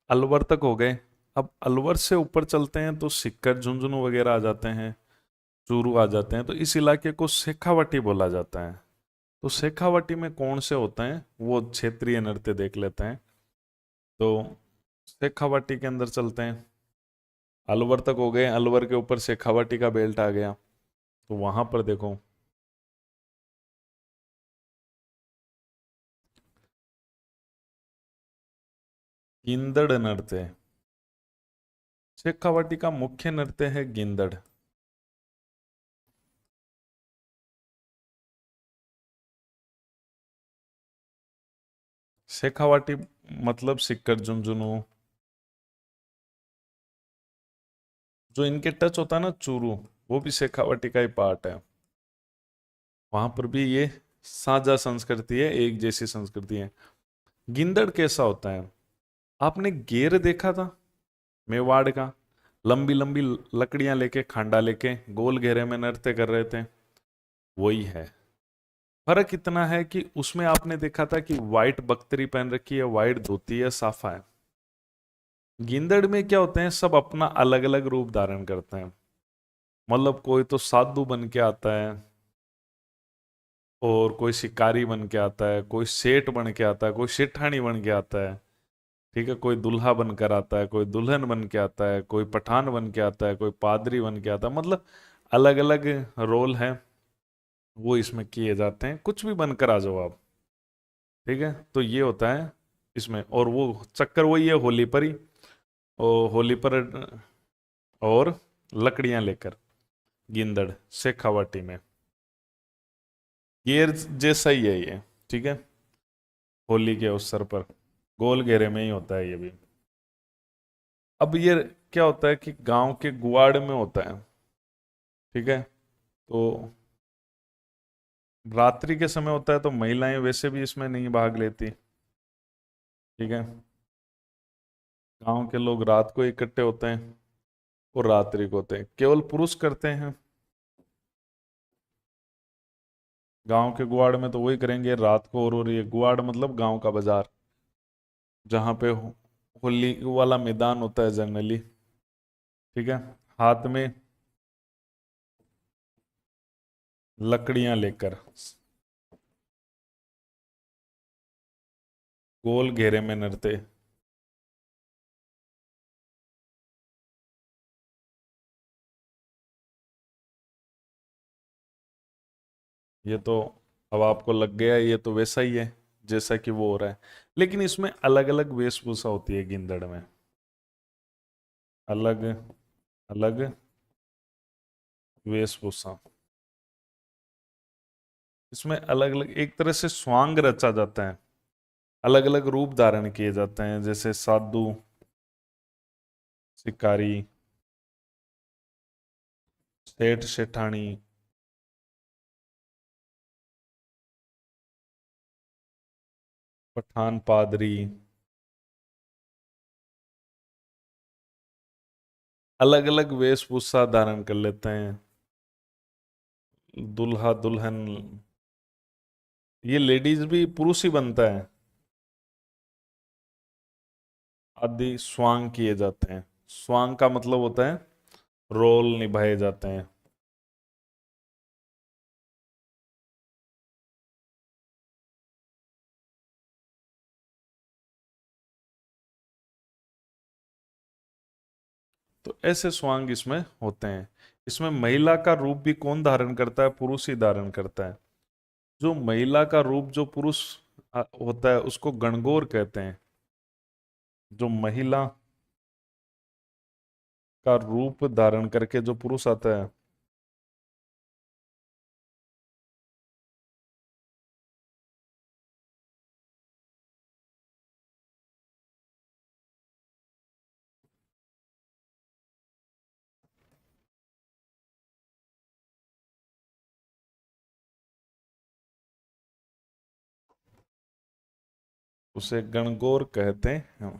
अलवर तक हो गए। अब अलवर से ऊपर चलते हैं तो सिक्कर, झुंझुनू वगैरह आ जाते हैं, चूरू आ जाते हैं, तो इस इलाके को शेखावाटी बोला जाता है। तो शेखावाटी में कौन से होते हैं वो क्षेत्रीय नृत्य देख लेते हैं। तो शेखावाटी के अंदर चलते हैं। अलवर तक हो गए, अलवर के ऊपर शेखावाटी का बेल्ट आ गया। तो वहां पर देखो, गिंदड़ नृत्य। शेखावाटी का मुख्य नृत्य है गिंदड़। शेखावाटी मतलब सिक्कर, झुंझुनू, जो इनके टच होता है ना चूरू, वो भी शेखावाटी का ही पार्ट है। वहां पर भी ये साझा संस्कृति है, एक जैसी संस्कृति है। गिंदड़ कैसा होता है? आपने गेर देखा था मेवाड़ का? लंबी लंबी लकड़ियां लेके, खांडा लेके गोल घेरे में नृत्य कर रहे थे, वही है। फर्क इतना है कि उसमें आपने देखा था कि वाइट बख्तरी पहन रखी है, वाइट धोती है, साफा है। गिंदड़ में क्या होते हैं, सब अपना अलग अलग रूप धारण करते हैं। मतलब कोई तो साधु बन के आता है, और कोई शिकारी बन के आता है, कोई सेठ बन के आता है, कोई सेठानी बन के आता है। ठीक है, कोई दूल्हा बनकर आता है, कोई दुल्हन बन के आता है, कोई पठान बन के आता है, कोई पादरी बन के आता है। मतलब अलग अलग रोल हैं, वो इसमें किए जाते हैं। कुछ भी बनकर आ जाओ आप। ठीक है, तो ये होता है इसमें। और वो चक्कर वही है होली पर ही। और होली पर और लकड़ियां लेकर गिंदड़ शेखावाटी में ये जैसा ही है ये। ठीक है, होली के अवसर पर गोल घेरे में ही होता है ये भी। अब ये क्या होता है कि गांव के गुआड़ में होता है। ठीक है, तो रात्रि के समय होता है, तो महिलाएं वैसे भी इसमें नहीं भाग लेती। ठीक है, गांव के लोग रात को इकट्ठे होते हैं और रात्रि को होते हैं, केवल पुरुष करते हैं। गांव के गुआड़ में तो वही करेंगे रात को। और ये गुआड़ मतलब गांव का बाजार, जहाँ पे होली वाला मैदान होता है जनरली। ठीक है, हाथ में लकड़ियां लेकर गोल घेरे में नृत्य। ये तो अब आपको लग गया, ये तो वैसा ही है जैसा कि वो हो रहा है। लेकिन इसमें अलग अलग वेशभूषा होती है गिंदड़ में। अलग अलग वेशभूषा। इसमें अलग अलग एक तरह से स्वांग रचा जाता है, अलग अलग रूप धारण किए जाते हैं, जैसे साधु, शिकारी, सेठ सेठानी, पठान, पादरी, अलग अलग वेशभूषा धारण कर लेते हैं। दुल्हा दुल्हन, ये लेडीज भी पुरुष ही बनता है, आदि स्वांग किए जाते हैं। स्वांग का मतलब होता है रोल निभाए जाते हैं। तो ऐसे स्वांग इसमें होते हैं। इसमें महिला का रूप भी कौन धारण करता है? पुरुष ही धारण करता है। जो महिला का रूप जो पुरुष होता है उसको गणगौर कहते हैं। जो महिला का रूप धारण करके जो पुरुष आता है, उसे गणगौर कहते हैं।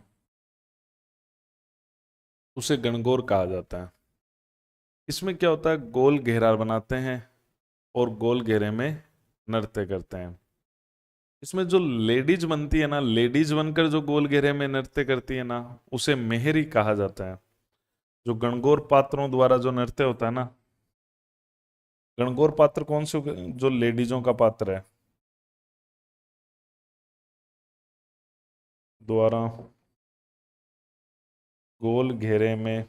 उसे गणगौर कहा जाता है। इसमें क्या होता है, गोल घेरा बनाते हैं और गोल घेरे में नृत्य करते हैं। इसमें जो लेडीज बनती है ना, लेडीज बनकर जो गोल घेरे में नृत्य करती है ना, उसे मेहरी कहा जाता है। जो गणगौर पात्रों द्वारा जो नृत्य होता है ना, गणगौर पात्र कौन से, जो लेडीजों का पात्र है, द्वारा गोल घेरे में,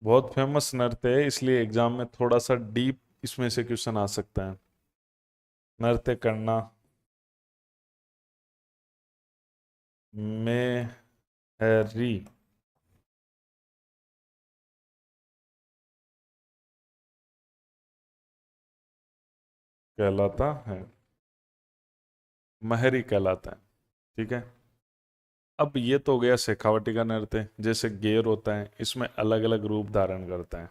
बहुत फेमस नृत्य है, इसलिए एग्जाम में थोड़ा सा डीप इसमें से क्वेश्चन आ सकता है। नृत्य करना में हैरी कहलाता है, महरी कहलाता है। ठीक है। अब ये तो हो गया शेखावटी का नृत्य, जैसे गेर होता है, इसमें अलग अलग रूप धारण करता है।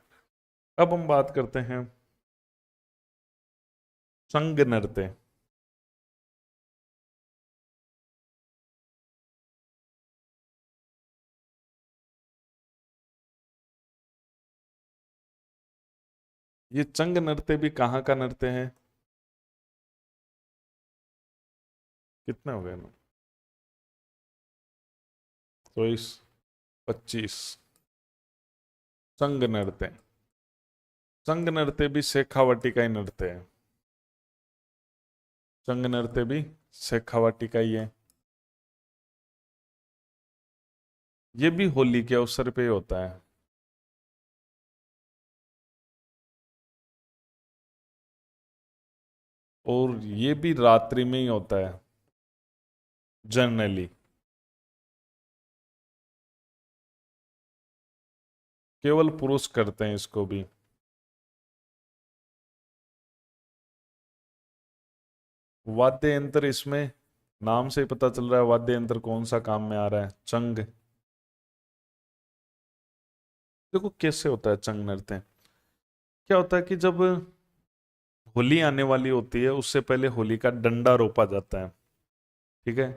अब हम बात करते हैं संग नृत्य। ये चंग नृत्य भी कहाँ का नृत्य है? कितने हो गए ना? 24, 25। संग नृत्य, संग नृत्य भी शेखावटी का ही नृत्य है। संग नृत्य भी शेखावटी का ही है। ये भी होली के अवसर पे होता है। और ये भी रात्रि में ही होता है जनरली। केवल पुरुष करते हैं इसको भी। वाद्य यंत्र, इसमें नाम से ही पता चल रहा है वाद्य यंत्र कौन सा काम में आ रहा है, चंग। देखो कैसे होता है चंग नृत्य। क्या होता है कि जब होली आने वाली होती है, उससे पहले होली का डंडा रोपा जाता है। ठीक है।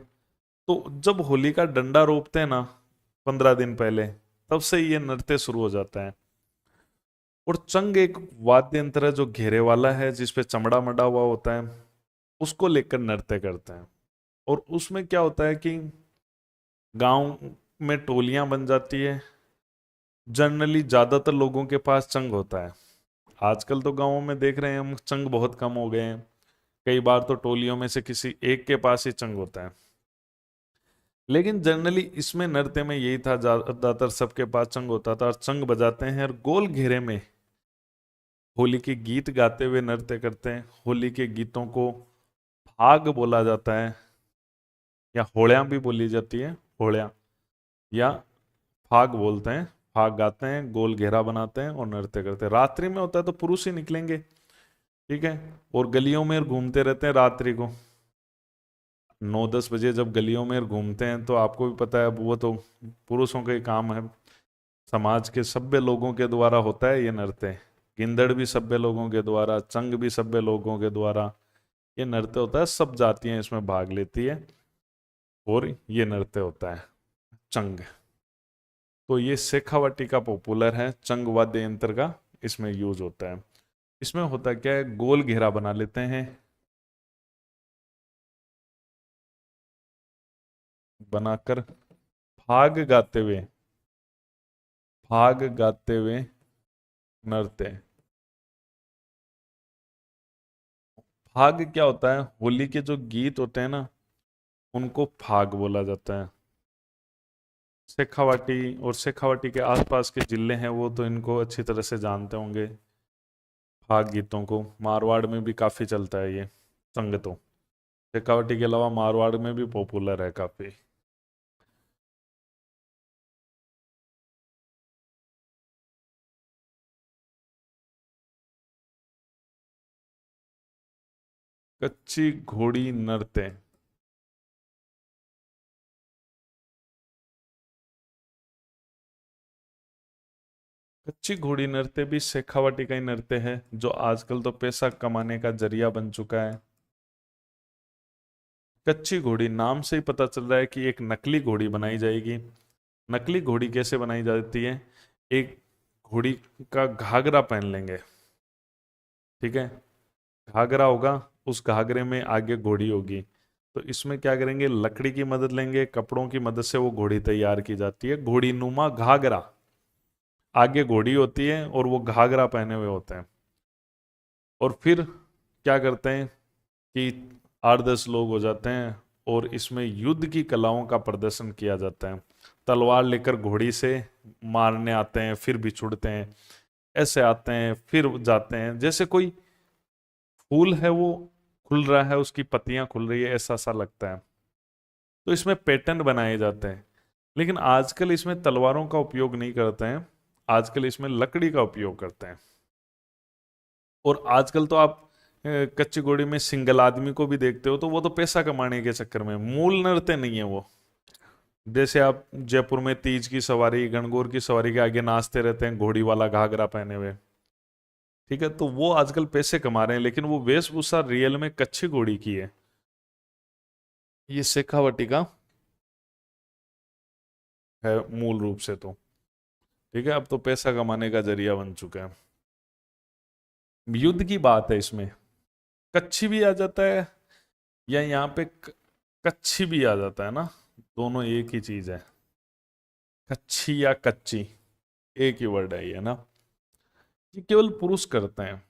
तो जब होली का डंडा रोपते हैं ना, 15 दिन पहले, तब से ये नृत्य शुरू हो जाता है। और चंग एक वाद्य यंत्र है जो घेरे वाला है, जिसपे चमड़ा मड़ा हुआ होता है, उसको लेकर नृत्य करते हैं। और उसमें क्या होता है कि गांव में टोलियां बन जाती है। जनरली ज्यादातर लोगों के पास चंग होता है। आजकल तो गांवों में देख रहे हैं हम, चंग बहुत कम हो गए हैं। कई बार तो टोलियों में से किसी एक के पास ही चंग होता है। लेकिन जनरली इसमें नृत्य में यही था, ज्यादातर सबके पास चंग होता था, और चंग बजाते हैं और गोल घेरे में होली के गीत गाते हुए नृत्य करते हैं। होली के गीतों को फाग बोला जाता है, या होड़ियां भी बोली जाती है, होड़ियां, या फाग बोलते हैं। फाग गाते हैं, गोल घेरा बनाते हैं और नृत्य करते हैं। रात्रि में होता है तो पुरुष ही निकलेंगे। ठीक है। और गलियों में घूमते रहते हैं रात्रि को। 9-10 बजे जब गलियों में घूमते हैं, तो आपको भी पता है वो तो पुरुषों का ही काम है। समाज के सभ्य लोगों के द्वारा होता है ये नृत्य। गिंदड़ भी सभ्य लोगों के द्वारा, चंग भी सभ्य लोगों के द्वारा ये नृत्य होता है। सब जातियां इसमें भाग लेती है और ये नृत्य होता है चंग। तो ये शेखावटी का पॉपुलर है, चंग वाद्य यंत्र का इसमें यूज होता है। इसमें होता क्या है, गोल घेरा बना लेते हैं, बनाकर फाग गाते हुए, फाग गाते हुए नृत्य। फाग क्या होता है, होली के जो गीत होते हैं ना, उनको फाग बोला जाता है। शेखावाटी और शेखावाटी के आसपास के जिले हैं वो तो इनको अच्छी तरह से जानते होंगे। फाग गीतों को मारवाड़ में भी काफी चलता है ये संग तो। शेखावाटी के अलावा मारवाड़ में भी पॉपुलर है काफी। कच्ची घोड़ी नृत्य। कच्ची घोड़ी नृत्य भी शेखावाटी का ही नृत्य है, जो आजकल तो पैसा कमाने का जरिया बन चुका है। कच्ची घोड़ी नाम से ही पता चल रहा है कि एक नकली घोड़ी बनाई जाएगी। नकली घोड़ी कैसे बनाई जाती है, एक घोड़ी का घाघरा पहन लेंगे। ठीक है। घाघरा होगा, उस घाघरे में आगे घोड़ी होगी। तो इसमें क्या करेंगे, लकड़ी की मदद लेंगे, कपड़ों की मदद से वो घोड़ी तैयार की जाती है, घोड़ी नुमा घाघरा। आगे घोड़ी होती है और वो घाघरा पहने हुए होते हैं। और फिर क्या करते हैं कि 8-10 लोग हो जाते हैं और इसमें युद्ध की कलाओं का प्रदर्शन किया जाता है। तलवार लेकर घोड़ी से मारने आते हैं, फिर बिछुड़ते हैं, ऐसे आते हैं फिर जाते हैं, जैसे कोई फूल है वो खुल रहा है, उसकी पत्तियां खुल रही है, ऐसा सा लगता है। तो इसमें पैटर्न बनाए जाते हैं। लेकिन आजकल इसमें तलवारों का उपयोग नहीं करते हैं, आजकल इसमें लकड़ी का उपयोग करते हैं। और आजकल तो आप कच्ची घोड़ी में सिंगल आदमी को भी देखते हो, तो वो तो पैसा कमाने के चक्कर में, मूल नृत्य नहीं है वो। जैसे आप जयपुर में तीज की सवारी, गणगौर की सवारी के आगे नाचते रहते हैं घोड़ी वाला घाघरा पहने हुए, ठीक है, तो वो आजकल पैसे कमा रहे हैं, लेकिन वो वेशभूषा रियल में कच्ची घोड़ी की है। ये शेखावटी का है मूल रूप से तो, ठीक है, अब तो पैसा कमाने का जरिया बन चुका है। युद्ध की बात है इसमें, कच्छी भी आ जाता है, या यहाँ पे कच्छी भी आ जाता है ना, दोनों एक ही चीज है। कच्छी या कच्ची एक ही वर्ड है ये ना। ये केवल पुरुष करते हैं,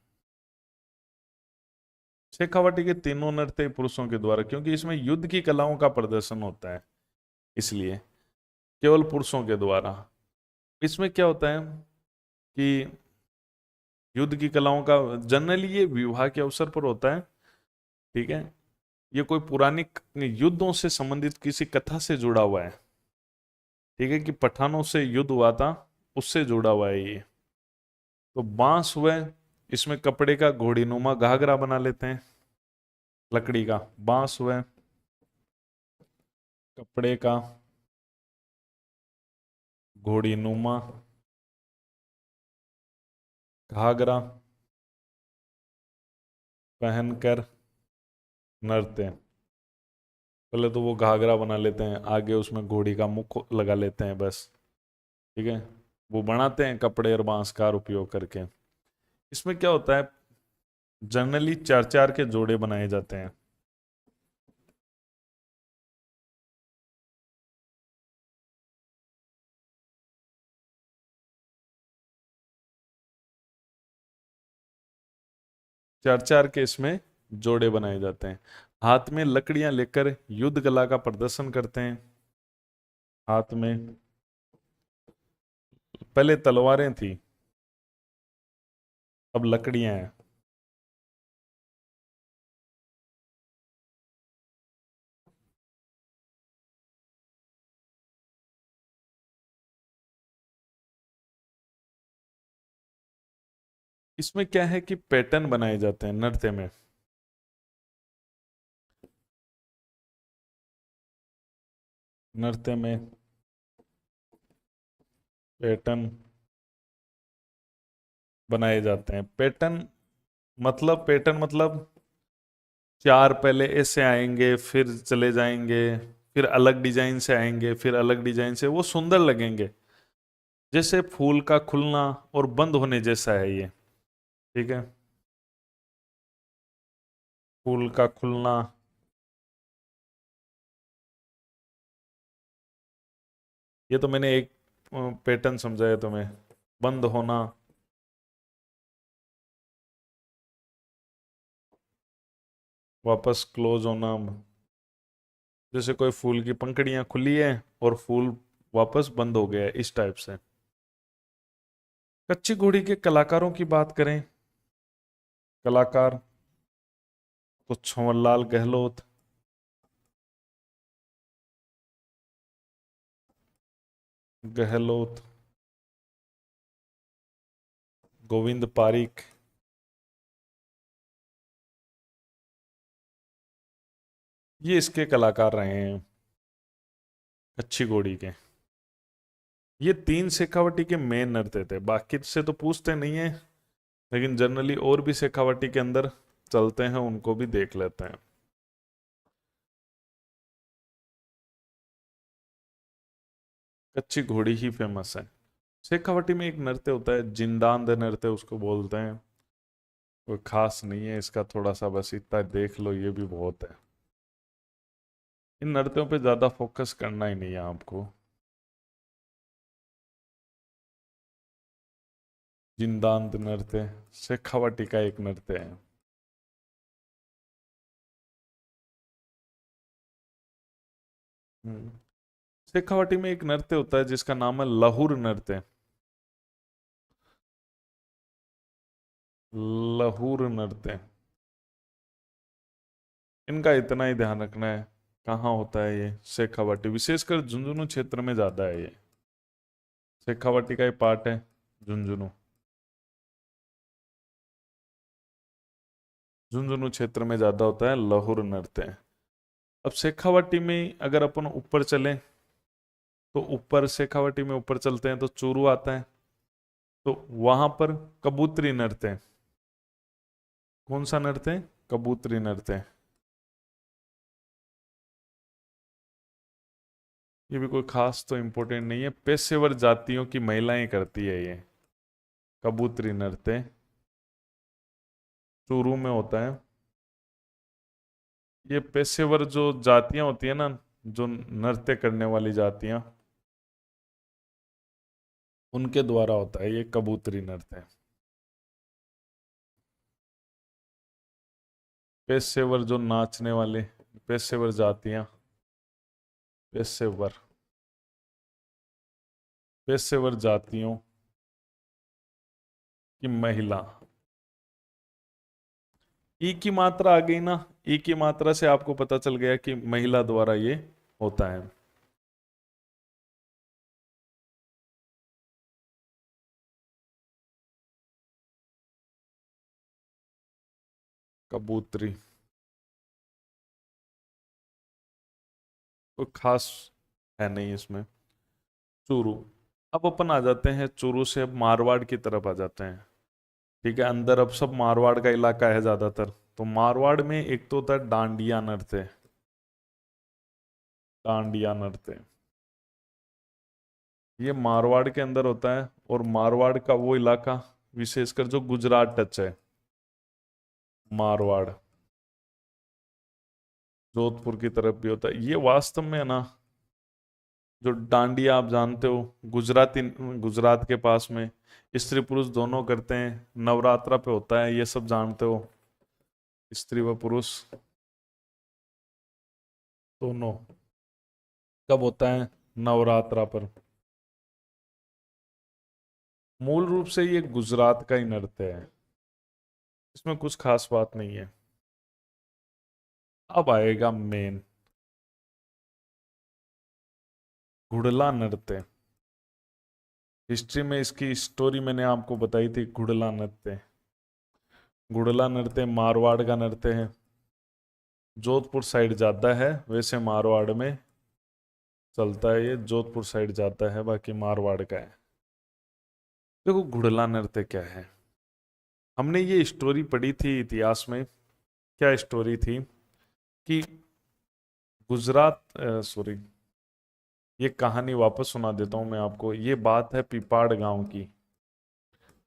शेखावटी के तीनों नृत्य पुरुषों के द्वारा, क्योंकि इसमें युद्ध की कलाओं का प्रदर्शन होता है, इसलिए केवल पुरुषों के द्वारा। इसमें क्या होता है कि युद्ध की कलाओं का जनरली ये विवाह के अवसर पर होता है, ठीक है, ये कोई पुरानी युद्धों से संबंधित किसी कथा से जुड़ा हुआ है, ठीक है, कि पठानों से युद्ध हुआ था, उससे जुड़ा हुआ है ये। तो बांस हुए, इसमें कपड़े का घोड़ीनुमा घाघरा बना लेते हैं, लकड़ी का बांस हुए, कपड़े का घोड़ीनुमा घाघरा पहनकर नृत्य। पहले तो वो घाघरा बना लेते हैं, आगे उसमें घोड़ी का मुख लगा लेते हैं बस, ठीक है, वो बनाते हैं कपड़े और बांस का उपयोग करके। इसमें क्या होता है, जनरली 4-4 के जोड़े बनाए जाते हैं। चार चार के इसमें जोड़े बनाए जाते हैं। हाथ में लकड़ियां लेकर युद्ध कला का प्रदर्शन करते हैं। हाथ में पहले तलवारें थी, अब लकड़ियां हैं। इसमें क्या है कि पैटर्न बनाए जाते हैं नृत्य में। नृत्य में पैटर्न बनाए जाते हैं। पैटर्न मतलब चार पहले ऐसे आएंगे, फिर चले जाएंगे, फिर अलग डिजाइन से आएंगे, फिर अलग डिजाइन से, वो सुंदर लगेंगे, जैसे फूल का खुलना और बंद होने जैसा है ये, ठीक है, फूल का खुलना। ये तो मैंने एक पैटर्न समझाया तुम्हें, बंद होना, वापस क्लोज होना, जैसे कोई फूल की पंखड़ियां खुली है और फूल वापस बंद हो गया है, इस टाइप से। कच्ची घोड़ी के कलाकारों की बात करें, कलाकार तो छंवरलाल गहलोत, गहलोत, गोविंद पारिक, ये इसके कलाकार रहे हैं कच्ची घोड़ी के। ये 3 शेखावटी के मेन नृत्य थे, बाकी से तो पूछते नहीं है, लेकिन जनरली और भी शेखावटी के अंदर चलते हैं, उनको भी देख लेते हैं। कच्ची घोड़ी ही फेमस है। शेखावटी में एक नृत्य होता है, जिंदांद नृत्य उसको बोलते हैं, कोई खास नहीं है इसका, थोड़ा सा बस इतना देख लो, ये भी बहुत है। इन नृत्यों पे ज्यादा फोकस करना ही नहीं है आपको। जिंदांत नृत्य शेखावटी का एक नृत्य है। हम्म। शेखावटी में एक नृत्य होता है जिसका नाम है लहुर नृत्य। लहुर नृत्य, इनका इतना ही ध्यान रखना है। कहाँ होता है ये? शेखावटी, विशेषकर झुंझुनू क्षेत्र में ज्यादा है ये। शेखावटी का ही पार्ट है झुंझुनू। झुंझुनू क्षेत्र में ज्यादा होता है लहुर नृत्य। अब शेखावटी में अगर अपन ऊपर चलें, तो ऊपर शेखावटी में ऊपर चलते हैं तो चूरू आता है। तो वहां पर कबूतरी नृत्य है। कौन सा नृत्य है? कबूतरी नृत्य है। ये भी कोई खास तो इम्पोर्टेंट नहीं है, पेशेवर जातियों की महिलाएं करती है ये कबूतरी नृत्य। चूरू में होता है। ये पेशेवर जो जातियां होती है ना, जो नृत्य करने वाली जातियां, उनके द्वारा होता है ये कबूतरी नृत्य। पेशेवर जो नाचने वाले, पेशेवर जातियां, पेशेवर पेशेवर जातियों की महिला। ई की मात्रा आ गई ना, ई की मात्रा से आपको पता चल गया कि महिला द्वारा ये होता है। कबूतरी कोई खास है नहीं इसमें। चूरू। अब अपन आ जाते हैं चूरू से, अब मारवाड़ की तरफ आ जाते हैं। ठीक है, अंदर अब सब मारवाड़ का इलाका है ज्यादातर। तो मारवाड़ में एक तो होता है डांडिया नृत्य। डांडिया नृत्य ये मारवाड़ के अंदर होता है, और मारवाड़ का वो इलाका विशेषकर जो गुजरात टच है, मारवाड़, जोधपुर की तरफ भी होता है ये। वास्तव में है ना, जो डांडिया आप जानते हो, गुजराती, गुजरात के पास में स्त्री पुरुष दोनों करते हैं, नवरात्रा पे होता है, ये सब जानते हो, स्त्री व पुरुष दोनों। कब होता है? नवरात्रा पर। मूल रूप से ये गुजरात का ही नृत्य है, इसमें कुछ खास बात नहीं है। अब आएगा मेन, घुड़ला नृत्य। हिस्ट्री में इसकी स्टोरी मैंने आपको बताई थी। घुड़ला नृत्य, घुड़ला नृत्य मारवाड़ का नृत्य है। जोधपुर साइड जाता है, वैसे मारवाड़ में चलता है ये, जोधपुर साइड जाता है, बाकी मारवाड़ का है। देखो घुड़ला नृत्य क्या है, हमने ये स्टोरी पढ़ी थी इतिहास में। क्या स्टोरी थी कि गुजरात, सॉरी, ये कहानी वापस सुना देता हूं मैं आपको। ये बात है पिपाड़ गांव की।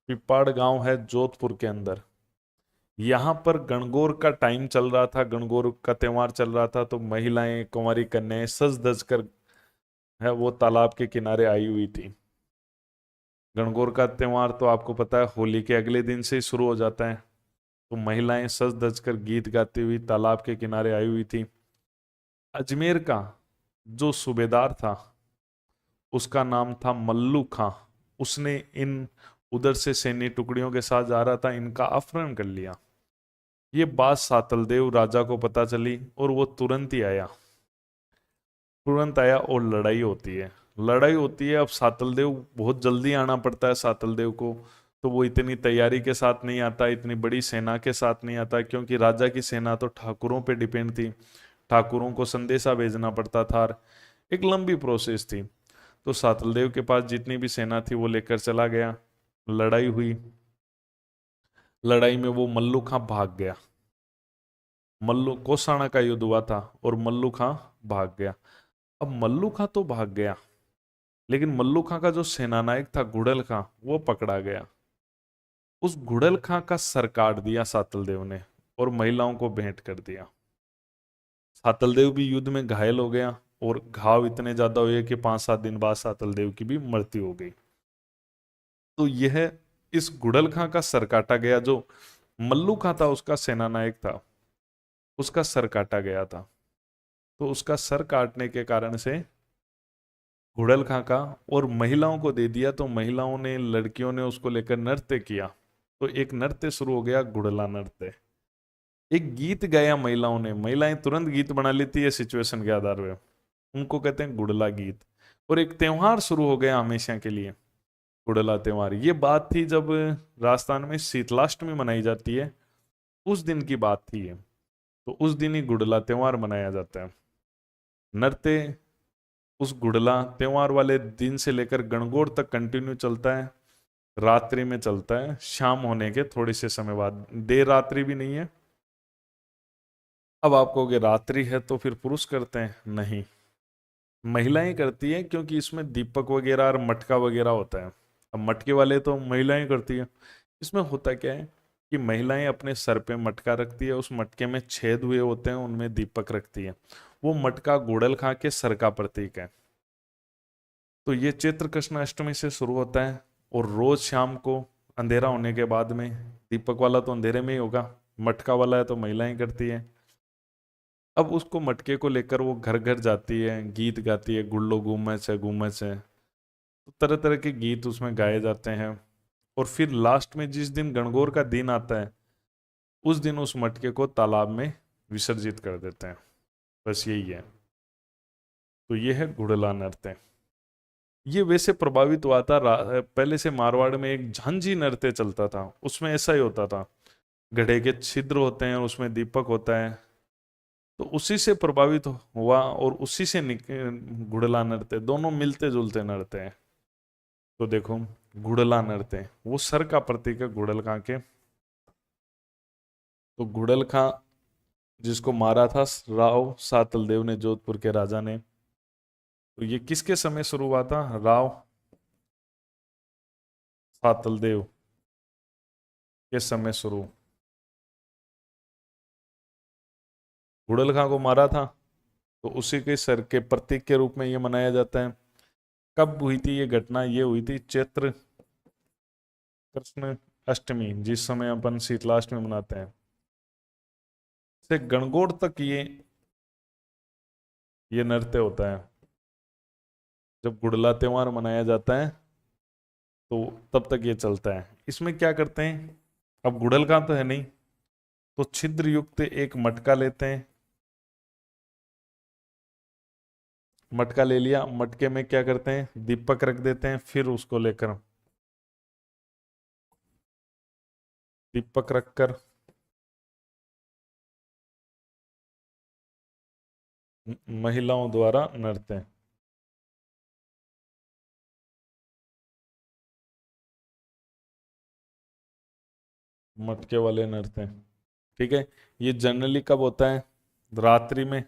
पिपाड़ गांव है जोधपुर के अंदर। यहाँ पर गणगौर का टाइम चल रहा था, गणगौर का त्योहार चल रहा था। तो महिलाएं, कुंवारी कन्याएं सज धज कर है वो तालाब के किनारे आई हुई थी। गणगौर का त्योहार तो आपको पता है होली के अगले दिन से ही शुरू हो जाता है। तो महिलाएं सज धज कर गीत गाती हुई तालाब के किनारे आई हुई थी। अजमेर का जो सूबेदार था, उसका नाम था मल्लू खां। उसने इन उधर से सैन्य टुकड़ियों के साथ जा रहा था, इनका अपहरण कर लिया। ये बात सातलदेव राजा को पता चली, और वो तुरंत ही आया, तुरंत आया, और लड़ाई होती है। लड़ाई होती है। अब सातलदेव बहुत जल्दी आना पड़ता है सातलदेव को। तो वो इतनी तैयारी के साथ नहीं आता, इतनी बड़ी सेना के साथ नहीं आता, क्योंकि राजा की सेना तो ठाकुरों पे डिपेंड थी। ठाकुरों को संदेशा भेजना पड़ता था, एक लंबी प्रोसेस थी। तो सातलदेव के पास जितनी भी सेना थी वो लेकर चला गया। लड़ाई हुई। लड़ाई में वो मल्लू खां भाग गया। मल्लू कोसाना का युद्ध हुआ था, और मल्लू खां भाग गया। अब मल्लू खां तो भाग गया, लेकिन मल्लू खां का जो सेनानायक था घुड़ल खां, वो पकड़ा गया। उस घुड़ल खां का सर काट दिया सातल देव ने और महिलाओं को भेंट कर दिया। सातल देव भी युद्ध में घायल हो गया और घाव इतने ज्यादा हुए कि 5-7 दिन बाद सातल देव की भी मृत्यु हो गई। तो यह इस घुड़ल खां का सर काटा गया, जो मल्लू खां था उसका सेनानायक था, उसका सर काटा गया था। तो उसका सर काटने के कारण से घुड़ल खां का और महिलाओं को दे दिया, तो महिलाओं ने, लड़कियों ने उसको लेकर नृत्य किया। तो एक नृत्य शुरू हो गया, घुड़ला नृत्य। एक गीत गाया महिलाओं ने, महिलाएं तुरंत गीत बना लेती है सिचुएशन के आधार पे, उनको कहते हैं घुड़ला गीत। और एक त्योहार शुरू हो गया हमेशा के लिए, घुड़ला त्योहार। ये बात थी जब राजस्थान में शीतलाष्टमी मनाई जाती है, उस दिन की बात थी ये। तो उस दिन ही घुड़ला त्योहार मनाया जाता है। नृत्य उस घुड़ला त्योहार वाले दिन से लेकर गणगौर तक कंटिन्यू चलता है, रात्रि में चलता है, शाम होने के थोड़े से समय बाद, देर रात्रि भी नहीं है। अब आप कहोगे रात्रि है तो फिर पुरुष करते हैं? नहीं, महिलाएं करती हैं, क्योंकि इसमें दीपक वगैरह और मटका वगैरह होता है। अब मटके वाले तो महिलाएं करती है। इसमें होता क्या है कि महिलाएं अपने सर पे मटका रखती है, उस मटके में छेद हुए होते हैं, उनमें दीपक रखती है। वो मटका घुड़ल खां के सर का प्रतीक है। तो ये चैत्र कृष्ण अष्टमी से शुरू होता है और रोज शाम को अंधेरा होने के बाद में, दीपक वाला तो अंधेरे में ही होगा, मटका वाला है तो महिलाएं करती है। अब उसको मटके को लेकर वो घर घर जाती है, गीत गाती है, गुल्लो गुम्मच है, गुम्मच है, तो तरह तरह के गीत उसमें गाए जाते हैं। और फिर लास्ट में जिस दिन गणगौर का दिन आता है, उस दिन उस मटके को तालाब में विसर्जित कर देते हैं। बस यही है। तो ये है घुड़ला नृत्य। ये वैसे प्रभावित हुआ था, पहले से मारवाड़ में एक झांझी नृत्य चलता था, उसमें ऐसा ही होता था, घड़े के छिद्र होते हैं, उसमें दीपक होता है। तो उसी से प्रभावित हुआ और उसी से घुड़ला नृत्य, दोनों मिलते जुलते नृत्य हैं। तो देखो, घुड़ला नृत्य वो सर का प्रतीक है घुड़ल खां के। तो घुड़ल खां जिसको मारा था राव सातल देव ने, जोधपुर के राजा ने, तो ये किसके समय शुरू हुआ था? राव सातल देव के समय शुरू। घुड़ल खां को मारा था तो उसी के सर के प्रतीक के रूप में ये मनाया जाता है। कब हुई थी ये घटना? ये हुई थी चैत्र कृष्ण अष्टमी, जिस समय अपन शीतलाष्टमी मनाते हैं, से गणगौर तक ये नृत्य होता है। जब गुड़ला त्योहार मनाया जाता है तो तब तक ये चलता है। इसमें क्या करते हैं, अब गुड़ल का तो है नहीं, तो छिद्र युक्त एक मटका लेते हैं। मटका ले लिया, मटके में क्या करते हैं, दीपक रख देते हैं, फिर उसको लेकर दीपक रखकर महिलाओं द्वारा नृत्य। मटके वाले नृत्य, ठीक है। ये जनरली कब होता है? रात्रि में,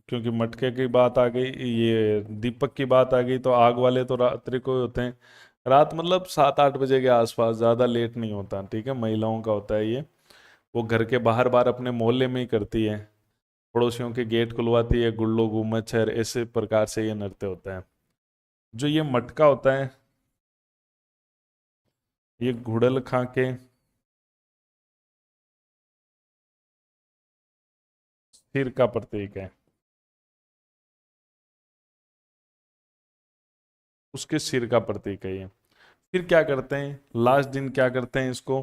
क्योंकि मटके की बात आ गई, ये दीपक की बात आ गई, तो आग वाले तो रात्रि को ही होते हैं। रात मतलब 7-8 बजे के आसपास, ज़्यादा लेट नहीं होता, ठीक है। महिलाओं का होता है ये। वो घर के बाहर बाहर अपने मोहल्ले में ही करती है, पड़ोसियों के गेट खुलवाती है, गुल्लो गुम्मच है, ऐसे प्रकार से ये नृत्य होता है। जो ये मटका होता है, ये घुड़ल खां के सिर का प्रतीक है, उसके सिर का प्रतीक है ये। फिर क्या करते हैं, लास्ट दिन क्या करते हैं, इसको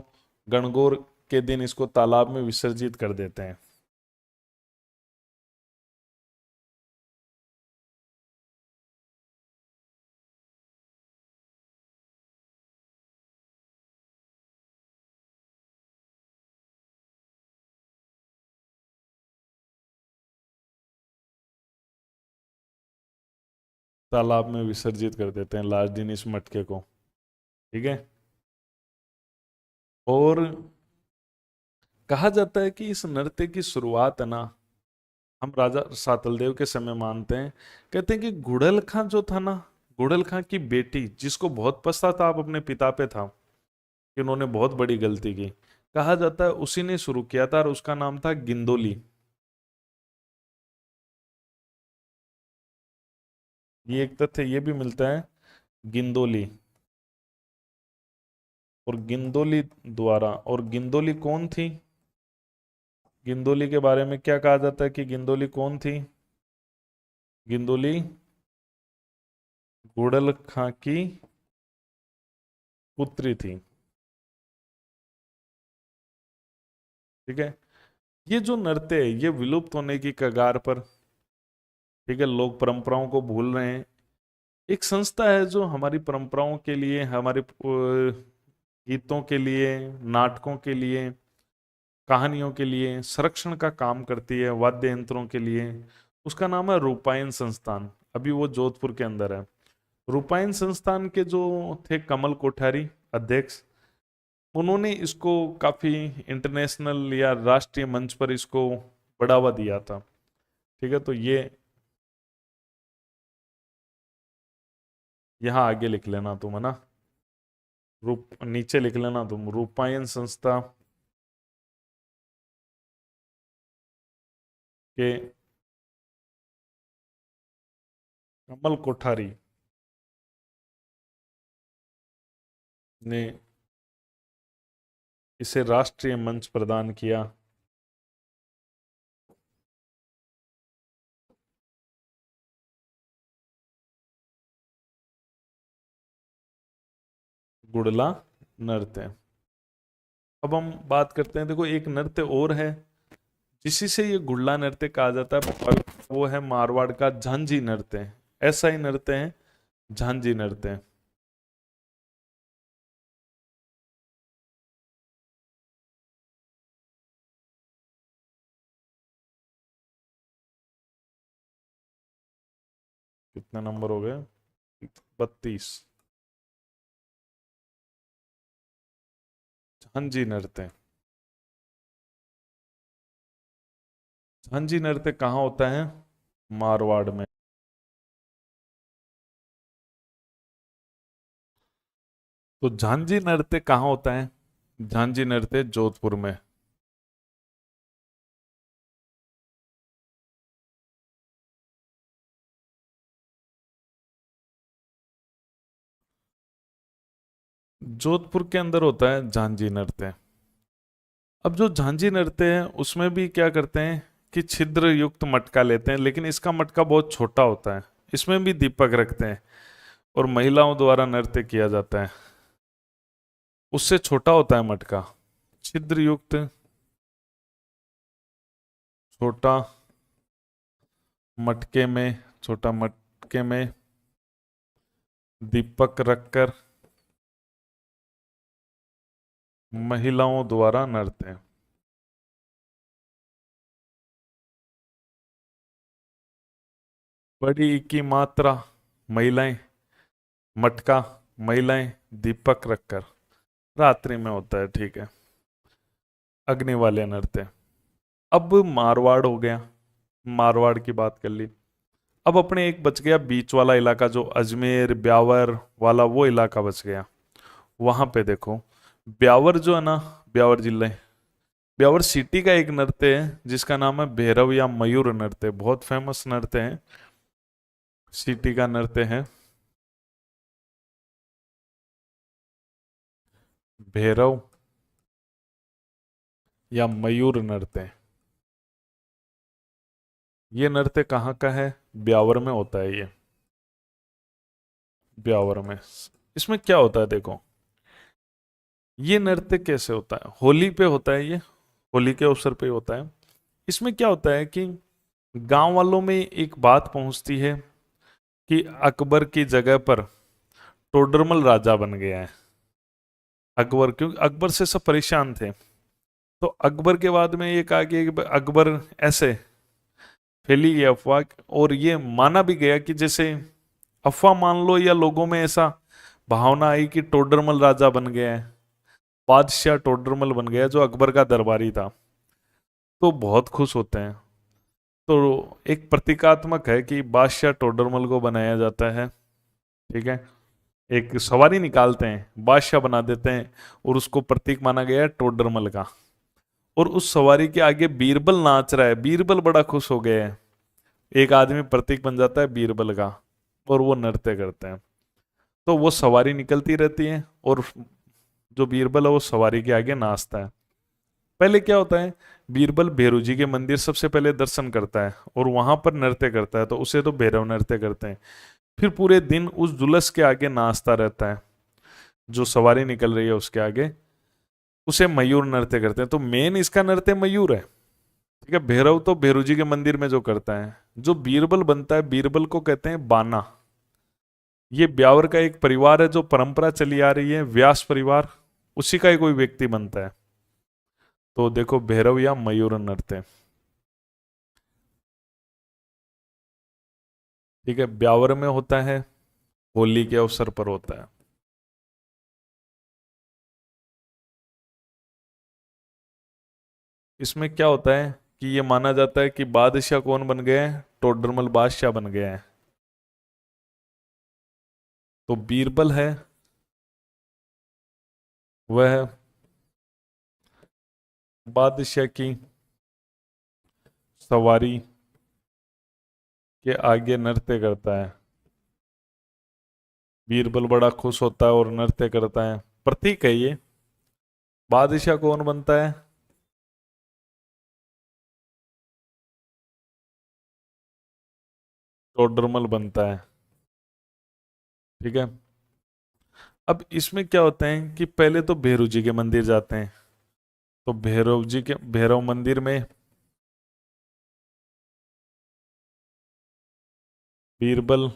गणगौर के दिन इसको तालाब में विसर्जित कर देते हैं। तालाब में विसर्जित कर देते हैं लास्ट दिन इस मटके को, ठीक है। और कहा जाता है कि इस नृत्य की शुरुआत है ना, हम राजा सातलदेव के समय मानते हैं। कहते हैं कि घुड़ल खां जो था ना, घुड़ल खां की बेटी, जिसको बहुत पछता था आप अपने पिता पे था, कि उन्होंने बहुत बड़ी गलती की। कहा जाता है उसी ने शुरू किया था और उसका नाम था गिंदोली। ये एक तथ्य ये भी मिलता है, गिंदोली। और गिंदोली द्वारा, और गिंदोली कौन थी? गिंदोली के बारे में क्या कहा जाता है कि गिंदोली कौन थी? गिंदोली घुड़ल खां की पुत्री थी। ठीक है। ये जो नृत्य है ये विलुप्त होने की कगार पर, ठीक है, लोग परंपराओं को भूल रहे हैं। एक संस्था है जो हमारी परंपराओं के लिए, हमारे गीतों के लिए, नाटकों के लिए, कहानियों के लिए संरक्षण का काम करती है, वाद्य यंत्रों के लिए। उसका नाम है रूपायन संस्थान। अभी वो जोधपुर के अंदर है। रूपायन संस्थान के जो थे कमल कोठारी अध्यक्ष, उन्होंने इसको काफी इंटरनेशनल या राष्ट्रीय मंच पर इसको बढ़ावा दिया था। ठीक है, तो ये यहाँ आगे लिख लेना तुम, है ना, रूप नीचे लिख लेना तुम, रूपायन संस्था के कमल कोठारी ने इसे राष्ट्रीय मंच प्रदान किया। गुड़ला नृत्य। अब हम बात करते हैं, देखो एक नृत्य और है जिसी से ये गुड़ला नृत्य कहा जाता है, वो है मारवाड़ का झांझी नृत्य। ऐसा ही नृत्य है झांझी नृत्य। कितने नंबर हो गए? 32। झांझी नृत्य। झांझी नृत्य कहाँ होता है? मारवाड़ में। तो झांझी नृत्य कहाँ होता है? झांझी नृत्य जोधपुर में। जोधपुर के अंदर होता है झांझी नृत्य। अब जो झांझी नृत्य है उसमें भी क्या करते हैं कि छिद्र युक्त मटका लेते हैं, लेकिन इसका मटका बहुत छोटा होता है। इसमें भी दीपक रखते हैं और महिलाओं द्वारा नृत्य किया जाता है। उससे छोटा होता है मटका, छिद्र युक्त छोटा मटके में, छोटा मटके में दीपक रखकर महिलाओं द्वारा नृत्य। बड़ी की मात्रा महिलाएं, मटका महिलाएं, दीपक रखकर, रात्रि में होता है। ठीक है, अग्नि वाले नृत्य। अब मारवाड़ हो गया, मारवाड़ की बात कर ली। अब अपने एक बच गया बीच वाला इलाका, जो अजमेर ब्यावर वाला वो इलाका बच गया। वहां पे देखो, ब्यावर जो है ना, ब्यावर जिले, ब्यावर सिटी का एक नृत्य है जिसका नाम है भैरव या मयूर नृत्य। बहुत फेमस नृत्य है, सिटी का नृत्य है भैरव या मयूर नृत्य। ये नृत्य कहाँ का है? ब्यावर में होता है ये, ब्यावर में। इसमें क्या होता है देखो, ये नृत्य कैसे होता है? होली पे होता है ये, होली के अवसर पे होता है। इसमें क्या होता है कि गांव वालों में एक बात पहुंचती है कि अकबर की जगह पर टोडरमल राजा बन गया है। अकबर, क्योंकि अकबर से सब परेशान थे, तो अकबर के बाद में ये कहा कि अकबर ऐसे फैली ये अफवाह, और ये माना भी गया कि जैसे अफवाह मान लो या लोगों में ऐसा भावना आई कि टोडरमल राजा बन गया है, बादशाह टोडरमल बन गया जो अकबर का दरबारी था। तो बहुत खुश होते हैं। तो एक प्रतीकात्मक है कि बादशाह टोडरमल को बनाया जाता है। ठीक है। एक सवारी निकालते हैं, बादशाह बना देते हैं, और उसको प्रतीक माना गया है टोडरमल का। और उस सवारी के आगे बीरबल नाच रहा है, बीरबल बड़ा खुश हो गया है, एक आदमी प्रतीक बन जाता है बीरबल का, और वो नृत्य करते हैं। तो वो सवारी निकलती रहती है, और जो बीरबल है वो सवारी के आगे नाचता है। पहले क्या होता है, बीरबल भैरव जी के मंदिर सबसे पहले दर्शन करता है और वहां पर नृत्य करता है, तो उसे तो भैरव नृत्य करते हैं। फिर पूरे दिन उस जुलस के आगे नाचता रहता है, जो सवारी निकल रही है उसके आगे, उसे मयूर नृत्य करते हैं। तो मेन इसका नृत्य मयूर है, ठीक है। भैरव तो भैरव जी के मंदिर में जो करता है। जो बीरबल बनता है, बीरबल को कहते हैं बाना। ये ब्यावर का एक परिवार है, जो परंपरा चली आ रही है, व्यास परिवार, उसी का ही कोई व्यक्ति बनता है। तो देखो, भैरव या मयूर नृत्य, ठीक है, ब्यावर में होता है, होली के अवसर पर होता है। इसमें क्या होता है कि ये माना जाता है कि बादशाह कौन बन गया है, टोडरमल बादशाह बन गया है। तो बीरबल है, वह बादशाह की सवारी के आगे नृत्य करता है। बीरबल बड़ा खुश होता है और नृत्य करता है, प्रतीक है ये। बादशाह कौन बनता है, टोडरमल बनता है, ठीक है। अब इसमें क्या होता है कि पहले तो भैरव जी के मंदिर जाते हैं, तो भैरव जी के भैरव मंदिर में बीरबल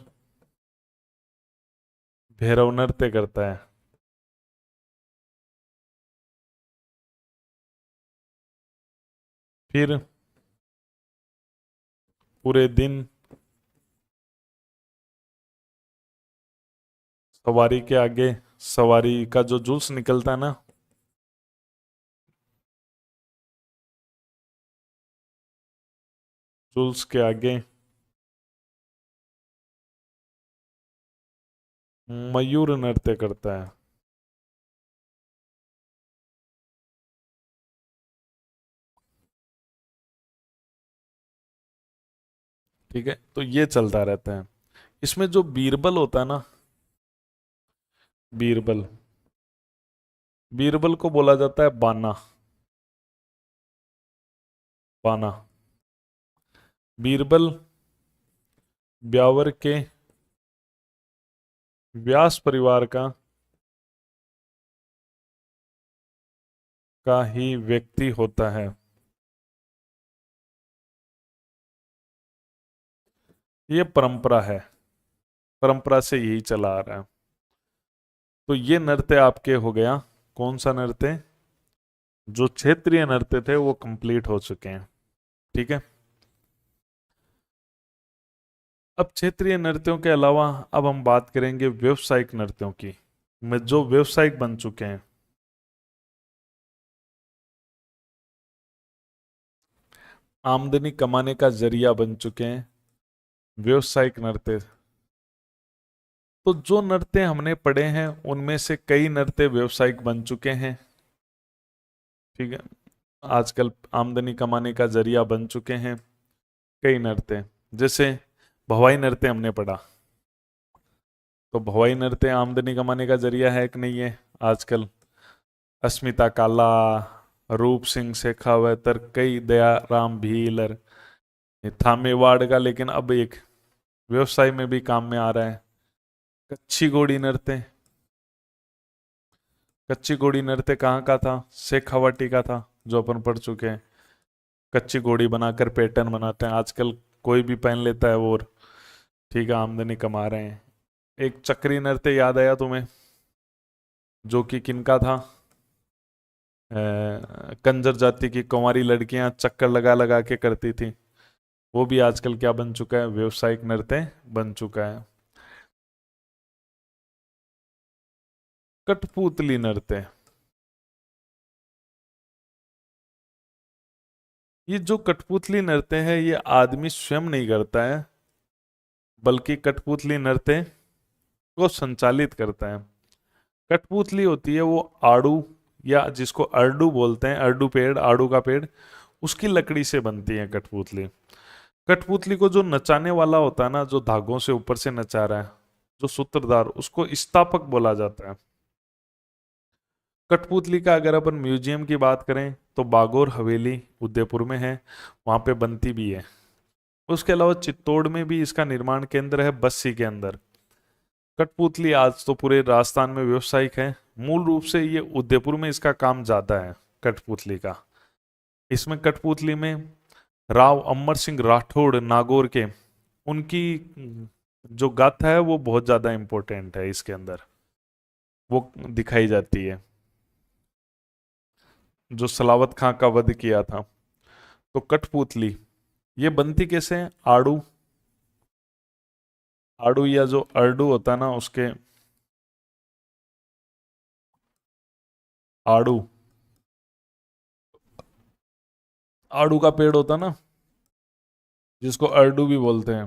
भैरव नृत्य करता है। फिर पूरे दिन सवारी के आगे, सवारी का जो जुलूस निकलता है ना, जुलूस के आगे मयूर नृत्य करता है। ठीक है, तो ये चलता रहता है। इसमें जो बीरबल होता है ना, बीरबल, बीरबल को बोला जाता है बाना। बाना, बीरबल ब्यावर के व्यास परिवार का ही व्यक्ति होता है। ये परंपरा है, परंपरा से यही चला आ रहा है। तो ये नृत्य आपके हो गया, कौन सा नृत्य, जो क्षेत्रीय नृत्य थे वो कंप्लीट हो चुके हैं, ठीक है। अब क्षेत्रीय नृत्यों के अलावा अब हम बात करेंगे व्यावसायिक नृत्यों की, में जो व्यावसायिक बन चुके हैं, आमदनी कमाने का जरिया बन चुके हैं, व्यावसायिक नृत्य। तो जो नृत्य हमने पढ़े हैं उनमें से कई नृत्य व्यावसायिक बन चुके हैं, ठीक है। आजकल आमदनी कमाने का जरिया बन चुके हैं कई नृत्य। जैसे भवाई नृत्य हमने पढ़ा, तो भवाई नृत्य आमदनी कमाने का जरिया है कि नहीं है आजकल। अस्मिता काला, रूप सिंह शेखावतर, कई दयाराम भीलर, थामेवाड़ का, लेकिन अब एक व्यवसाय में भी काम में आ रहा है। कच्ची घोड़ी नृत्य, कच्ची घोड़ी नृत्य कहाँ का था, शेखावाटी का था, जो अपन पढ़ चुके हैं। कच्ची घोड़ी बनाकर पैटर्न बनाते हैं, आजकल कोई भी पहन लेता है वो, और ठीक है, आमदनी कमा रहे हैं। एक चक्री नृत्य याद आया तुम्हें, जो कि किनका था, कंजर जाति की कुंवारी लड़कियां चक्कर लगा लगा के करती थी। वो भी आजकल क्या बन चुका है, व्यवसायिक नृत्य बन चुका है। कठपुतली नृत्य, ये जो कठपुतली नृत्य है ये आदमी स्वयं नहीं करता है, बल्कि कठपुतली नृत्य को संचालित करता है। कठपुतली होती है वो आड़ू या जिसको अर्डू बोलते हैं, अर्डू पेड़, आड़ू का पेड़, उसकी लकड़ी से बनती है कठपुतली। कठपुतली को जो नचाने वाला होता है ना, जो धागों से ऊपर से नचा रहा है, जो सूत्रधार, उसको स्थापक बोला जाता है। कठपुतली का अगर अपन म्यूजियम की बात करें तो बागोर हवेली उदयपुर में है, वहां पे बनती भी है। उसके अलावा चित्तौड़ में भी इसका निर्माण केंद्र है, बस्सी के अंदर। कठपुतली आज तो पूरे राजस्थान में व्यावसायिक है। मूल रूप से ये उदयपुर में इसका काम ज्यादा है कठपुतली का। इसमें कठपुतली में राव अमर सिंह राठौड़ नागौर के, उनकी जो गाथा है वो बहुत ज्यादा इंपॉर्टेंट है, इसके अंदर वो दिखाई जाती है। जो सलावत खां का वध किया था। तो कठपुतली ये बनती कैसे है? आड़ू, आड़ू या जो अर्डू होता है ना, उसके आड़ू, आड़ू का पेड़ होता है ना, जिसको अर्डू भी बोलते हैं,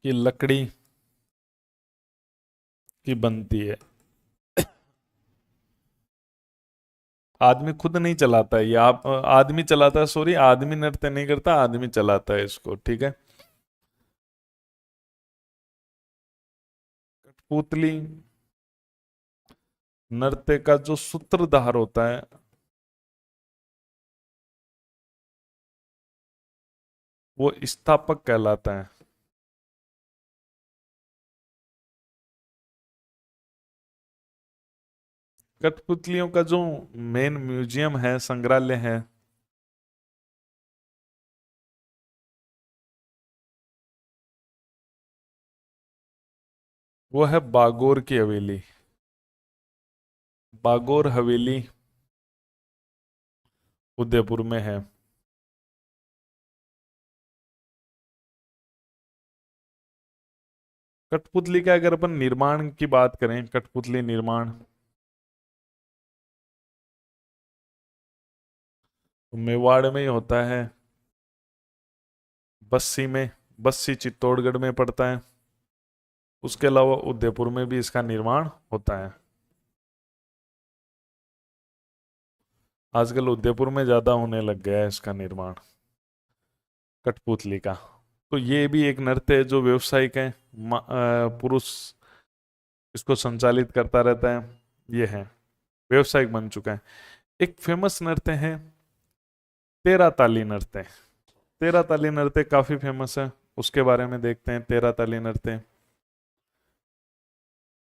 कि लकड़ी की बनती है। आदमी खुद नहीं चलाता है ये, आप आदमी चलाता है, सॉरी, आदमी नृत्य नहीं करता, आदमी चलाता है इसको, ठीक है। कठपुतली नृत्य का जो सूत्रधार होता है वो स्थापक कहलाता है। कठपुतलियों का जो मेन म्यूजियम है, संग्रहालय है, वो है बागोर की हवेली। बागोर हवेली उदयपुर में है। कठपुतली का अगर अपन निर्माण की बात करें, कठपुतली निर्माण तो मेवाड़ में ही होता है, बस्सी में, बस्सी चित्तौड़गढ़ में पड़ता है। उसके अलावा उदयपुर में भी इसका निर्माण होता है। आजकल उदयपुर में ज्यादा होने लग गया है इसका निर्माण, कठपुतली का। तो ये भी एक नृत्य है जो व्यावसायिक है, पुरुष इसको संचालित करता रहता है, ये है, व्यावसायिक बन चुका है। एक फेमस नृत्य है तेरा ताली नृत्य। तेरा ताली नृत्य काफी फेमस है, उसके बारे में देखते हैं। तेरा ताली नृत्य,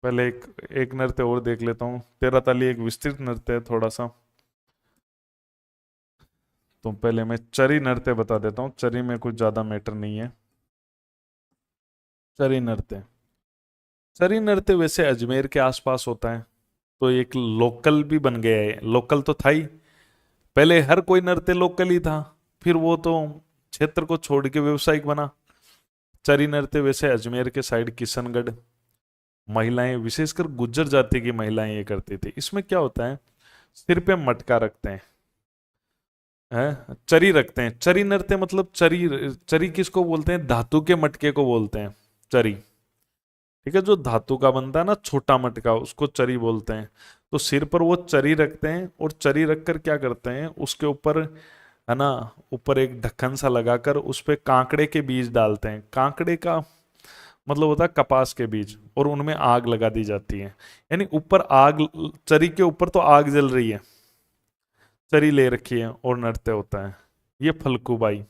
पहले एक एक नृत्य और देख लेता हूँ। तेरा ताली एक विस्तृत नृत्य है थोड़ा सा, तो पहले मैं चरी नृत्य बता देता हूँ। चरी में कुछ ज्यादा मैटर नहीं है। चरी नृत्य, चरी नृत्य वैसे अजमेर के आसपास होता है, तो एक लोकल भी बन गया है। लोकल तो था ही, पहले हर कोई नृत्य लोकल ही था, फिर वो तो क्षेत्र को छोड़ के व्यवसायिक बना। चरी नृत्य वैसे अजमेर के साइड किशनगढ़ महिलाएं, विशेषकर गुज्जर जाति की महिलाएं ये करती थी। इसमें क्या होता है, सिर पे मटका रखते हैं, चरी रखते हैं। चरी नृत्य मतलब चरी, चरी किसको बोलते हैं? धातु के मटके को बोलते हैं चरी, ठीक है। जो धातु का बनता है ना छोटा मटका, उसको चरी बोलते हैं। तो सिर पर वो चरी रखते हैं, और चरी रखकर क्या करते हैं, उसके ऊपर, है ना, ऊपर एक ढक्कन सा लगाकर उस पे कांकड़े के बीज डालते हैं। कांकड़े का मतलब होता है कपास के बीज, और उनमें आग लगा दी जाती है। यानी ऊपर आग, चरी के ऊपर तो आग जल रही है, चरी ले रखी है, और नृत्य होता है। ये फल्गुबाई,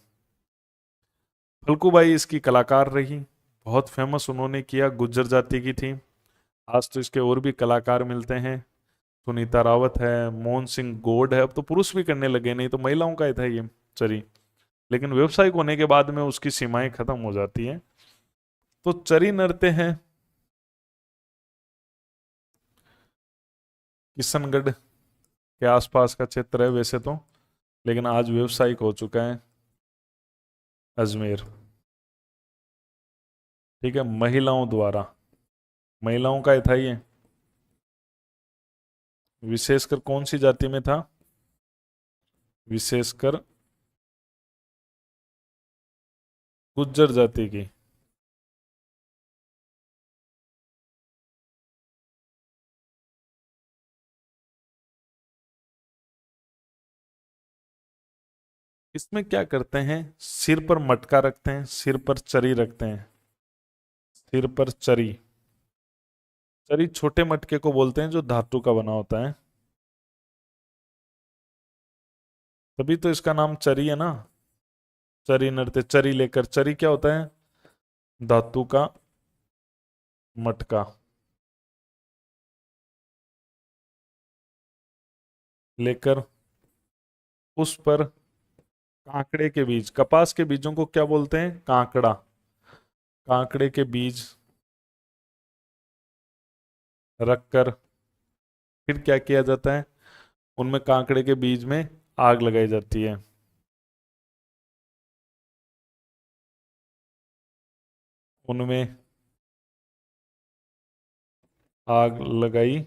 फल्गुबाई इसकी कलाकार रही, बहुत फेमस उन्होंने किया, गुज्जर जाति की थी। आज तो इसके और भी कलाकार मिलते हैं, सुनीता रावत है, मोहन सिंह गौड है। अब तो पुरुष भी करने लगे, नहीं तो महिलाओं का ही था ये चरी, लेकिन व्यवसायिक होने के बाद में उसकी सीमाएं खत्म हो जाती हैं। तो चरी नृत्य है, किशनगढ़ के आसपास का क्षेत्र है वैसे तो, लेकिन आज व्यवसायिक हो चुका है अजमेर, ठीक है। महिलाओं द्वारा, महिलाओं का ही था ये, विशेषकर कौन सी जाति में था? विशेषकर गुज्जर जाति की, इसमें क्या करते हैं, सिर पर मटका रखते हैं, सिर पर चरी रखते हैं, सिर पर चरी। चरी छोटे मटके को बोलते हैं जो धातु का बना होता है, तभी तो इसका नाम चरी है ना। चरी नृत्य, चरी लेकर, चरी क्या होता है, धातु का मटका लेकर उस पर कांकड़े के बीज, कपास के बीजों को क्या बोलते हैं, कांकड़ा, कांकड़े के बीज रखकर फिर क्या किया जाता है, उनमें कांकड़े के बीज में आग लगाई जाती है। उनमें आग लगाई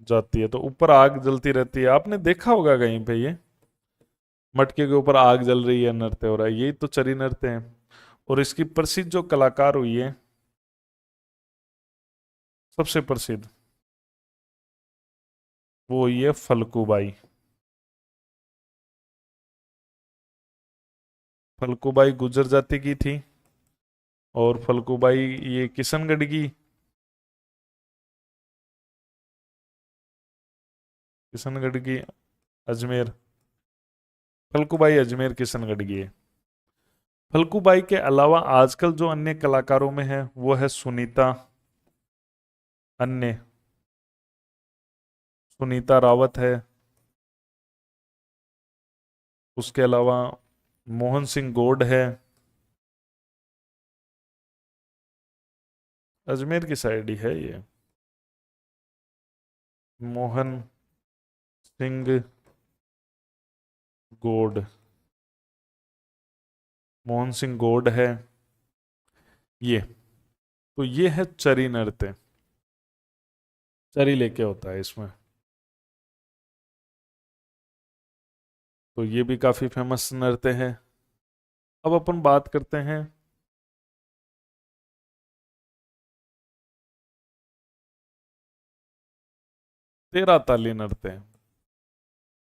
जाती है, तो ऊपर आग जलती रहती है, आपने देखा होगा कहीं पे ये मटके के ऊपर आग जल रही है, नृत्य हो रहा है, यही तो चरी नृत्य है। और इसकी प्रसिद्ध जो कलाकार हुई है, सबसे प्रसिद्ध, वो हुई है फल्गुबाई। फल्गुबाई गुर्जर जाति की थी, और फल्गुबाई ये किशनगढ़ की, किशनगढ़ की, अजमेर, फल्गुबाई अजमेर किशनगढ़ की है। फल्गुबाई के अलावा आजकल जो अन्य कलाकारों में है वो है सुनीता, अन्य सुनीता रावत है, उसके अलावा मोहन सिंह गौड है, अजमेर की साइड ही है ये, मोहन सिंह गौड, मोहन सिंह गौड है ये। तो ये है चरी नृत्य, चरी लेके होता है इसमें, तो ये भी काफी फेमस नृत्य है। अब अपन बात करते हैं तेरह ताली नृत्य।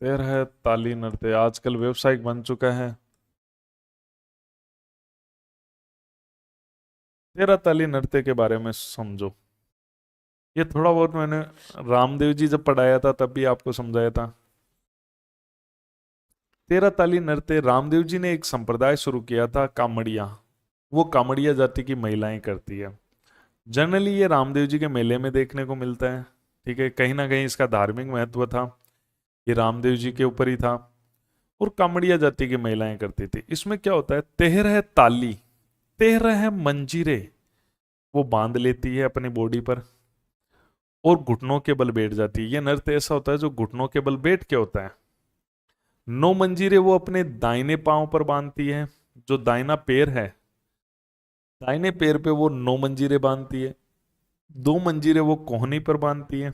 तेरह ताली नृत्य आजकल व्यवसायिक बन चुका है। तेरह ताली नृत्य के बारे में समझो, ये थोड़ा बहुत मैंने रामदेव जी जब पढ़ाया था तब भी आपको समझाया था। तेरह ताली नृत्य रामदेव जी ने एक संप्रदाय शुरू किया था, कामड़िया, वो कामड़िया जाति की महिलाएं करती है। जनरली ये रामदेव जी के मेले में देखने को मिलता है, ठीक है, कहीं ना कहीं इसका धार्मिक महत्व था, ये रामदेव जी के ऊपर ही था, और कामड़िया जाति की महिलाएं करती थी। इसमें क्या होता है, तेरह ताली, तेरह मंजीरे वो बांध लेती है अपनी बॉडी पर और घुटनों के बल बैठ जाती है। ये नृत्य ऐसा होता है जो घुटनों के बल बैठ के होता है। नौ मंजीरे वो अपने दाहिने पांव पर बांधती है, जो दाहिना पैर है, दाहिने पैर पे वो नौ मंजीरे बांधती है, दो मंजीरे वो कोहनी पर बांधती है,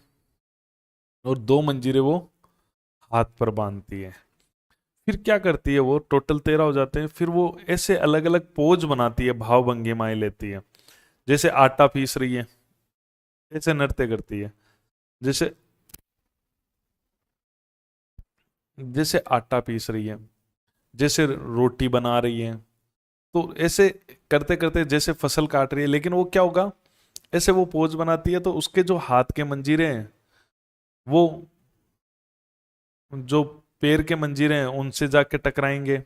और दो मंजीरे वो हाथ पर बांधती है। फिर क्या करती है, वो टोटल तेरह हो जाते हैं। फिर वो ऐसे अलग अलग पोज बनाती है, भाव भंगिमाएं लेती है, जैसे आटा पीस रही है, ऐसे नृत्य करती है, जैसे जैसे आटा पीस रही है, जैसे रोटी बना रही है, तो ऐसे करते करते जैसे फसल काट रही है, लेकिन वो क्या होगा, ऐसे वो पोज बनाती है तो उसके जो हाथ के मंजीरे हैं, वो जो पैर के मंजीरे हैं उनसे जाके टकराएंगे,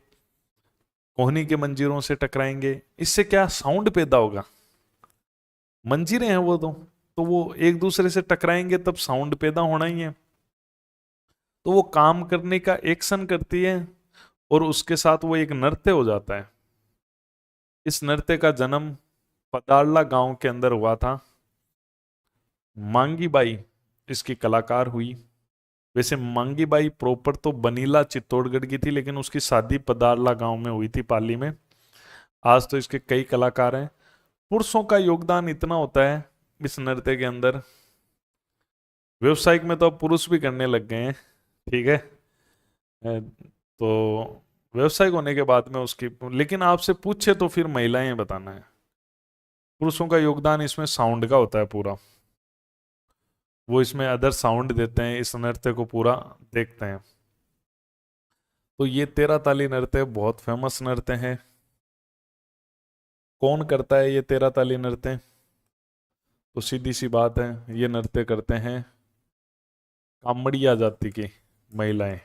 कोहनी के मंजीरों से टकराएंगे, इससे क्या साउंड पैदा होगा, मंजीरे हैं वो तो वो एक दूसरे से टकराएंगे तब साउंड पैदा होना ही है। तो वो काम करने का एक्शन करती है और उसके साथ वो एक नृत्य हो जाता है। इस नृत्य का जन्म पदारला गांव के अंदर हुआ था। मांगी बाई इसकी कलाकार हुई। वैसे मांगी बाई प्रॉपर तो बनीला चित्तौड़गढ़ की थी, लेकिन उसकी शादी पदारला गांव में हुई थी, पाली में। आज तो इसके कई कलाकार हैं। पुरुषों का योगदान इतना होता है इस नृत्य के अंदर, व्यवसायिक में तो अब पुरुष भी करने लग गए हैं, ठीक है। तो व्यवसायिक होने के बाद में उसकी, लेकिन आपसे पूछे तो फिर महिलाएं बताना है। पुरुषों का योगदान इसमें साउंड का होता है पूरा, वो इसमें अदर साउंड देते हैं, इस नृत्य को पूरा देखते हैं। तो ये 13 ताली नृत्य बहुत फेमस नृत्य है। कौन करता है ये 13 ताली नृत्य? तो सीधी सी बात है, ये नृत्य करते हैं कामड़िया जाति की महिलाएं,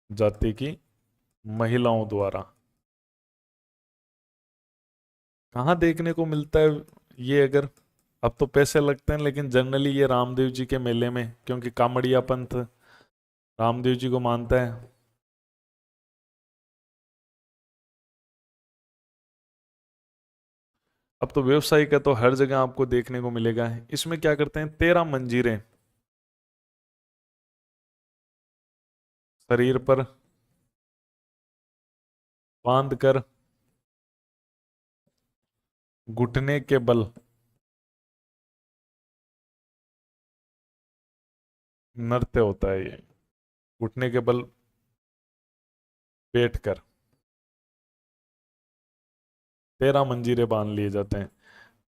जाति की महिलाओं द्वारा। कहाँ देखने को मिलता है ये? अगर अब तो पैसे लगते हैं, लेकिन जनरली ये रामदेव जी के मेले में, क्योंकि कामड़िया पंथ रामदेव जी को मानता है। अब तो व्यवसायिक है तो हर जगह आपको देखने को मिलेगा। इसमें क्या करते हैं, 13 मंजीरें शरीर पर बांध कर घुटने के बल नृत्य होता है ये। घुटने के बल बैठकर 13 मंजीरे बांध लिए जाते हैं।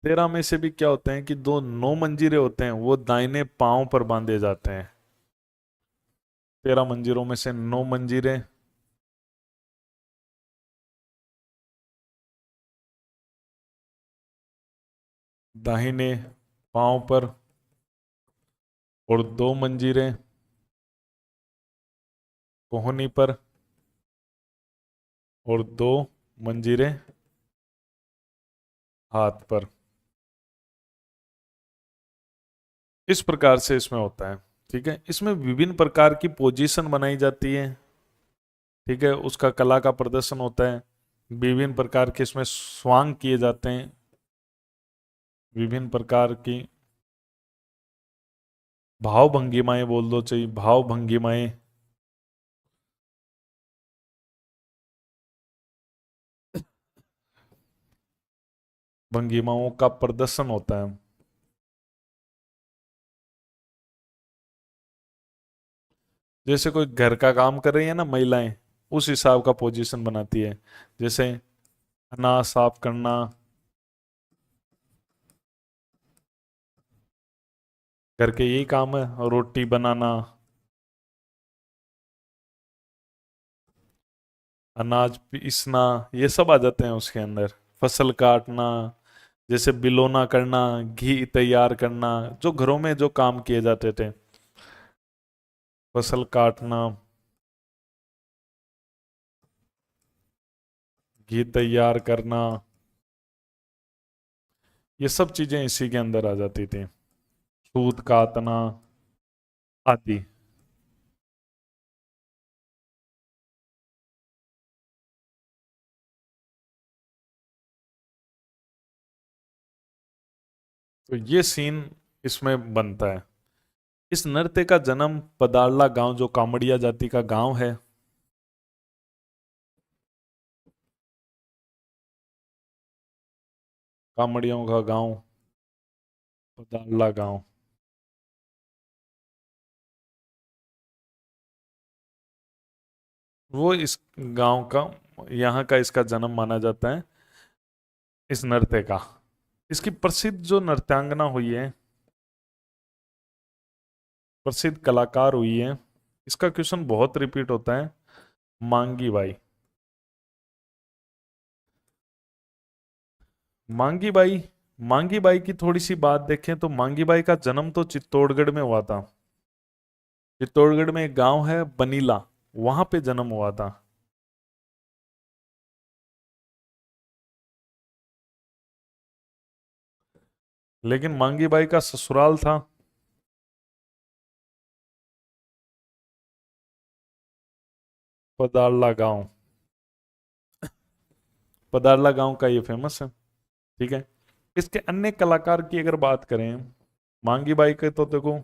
13 में से भी क्या होते हैं कि दो 9 मंजीरे होते हैं, वो दाहिने पांव पर बांधे जाते हैं। 13 मंजीरों में से 9 मंजीरे दाहिने पांव पर, और 2 मंजीरे कोहनी पर, और 2 मंजीरे हाथ पर। इस प्रकार से इसमें होता है। ठीक है, इसमें विभिन्न प्रकार की पोजीशन बनाई जाती है। ठीक है, उसका कला का प्रदर्शन होता है। विभिन्न प्रकार के इसमें स्वांग किए जाते हैं, विभिन्न प्रकार की भाव भंगिमाएं बोल दो, चाहिए भाव भंगिमाएं। भंगिमाओं का प्रदर्शन होता है। जैसे कोई घर का काम कर रही है ना महिलाएं, उस हिसाब का पोजीशन बनाती है। जैसे अनाज साफ करना, घर के यही काम है, रोटी बनाना, अनाज पीसना, ये सब आ जाते हैं उसके अंदर। फसल काटना, जैसे बिलोना करना, घी तैयार करना, जो घरों में जो काम किए जाते थे, फसल काटना, घी तैयार करना, ये सब चीजें इसी के अंदर आ जाती थी। सूत काटना आदि। तो ये सीन इसमें बनता है। इस नृत्य का जन्म पदार्ला गांव, जो कामड़िया जाति का गांव है, कामड़ियों का गांव पदार्ला गांव, वो इस गांव का, यहाँ का इसका जन्म माना जाता है इस नृत्य का। इसकी प्रसिद्ध जो नृत्यांगना हुई है, प्रसिद्ध कलाकार हुई है, इसका क्वेश्चन बहुत रिपीट होता है, मांगी बाई। मांगी बाई, मांगी बाई की थोड़ी सी बात देखें तो मांगी बाई का जन्म तो चित्तौड़गढ़ में हुआ था। चित्तौड़गढ़ में एक गांव है बनीला, वहां पे जन्म हुआ था। लेकिन मांगी बाई का ससुराल था पदार्ला गांव। पदार्ला गांव का ये फेमस है। ठीक है, इसके अन्य कलाकार की अगर बात करें, मांगी बाई के तो देखो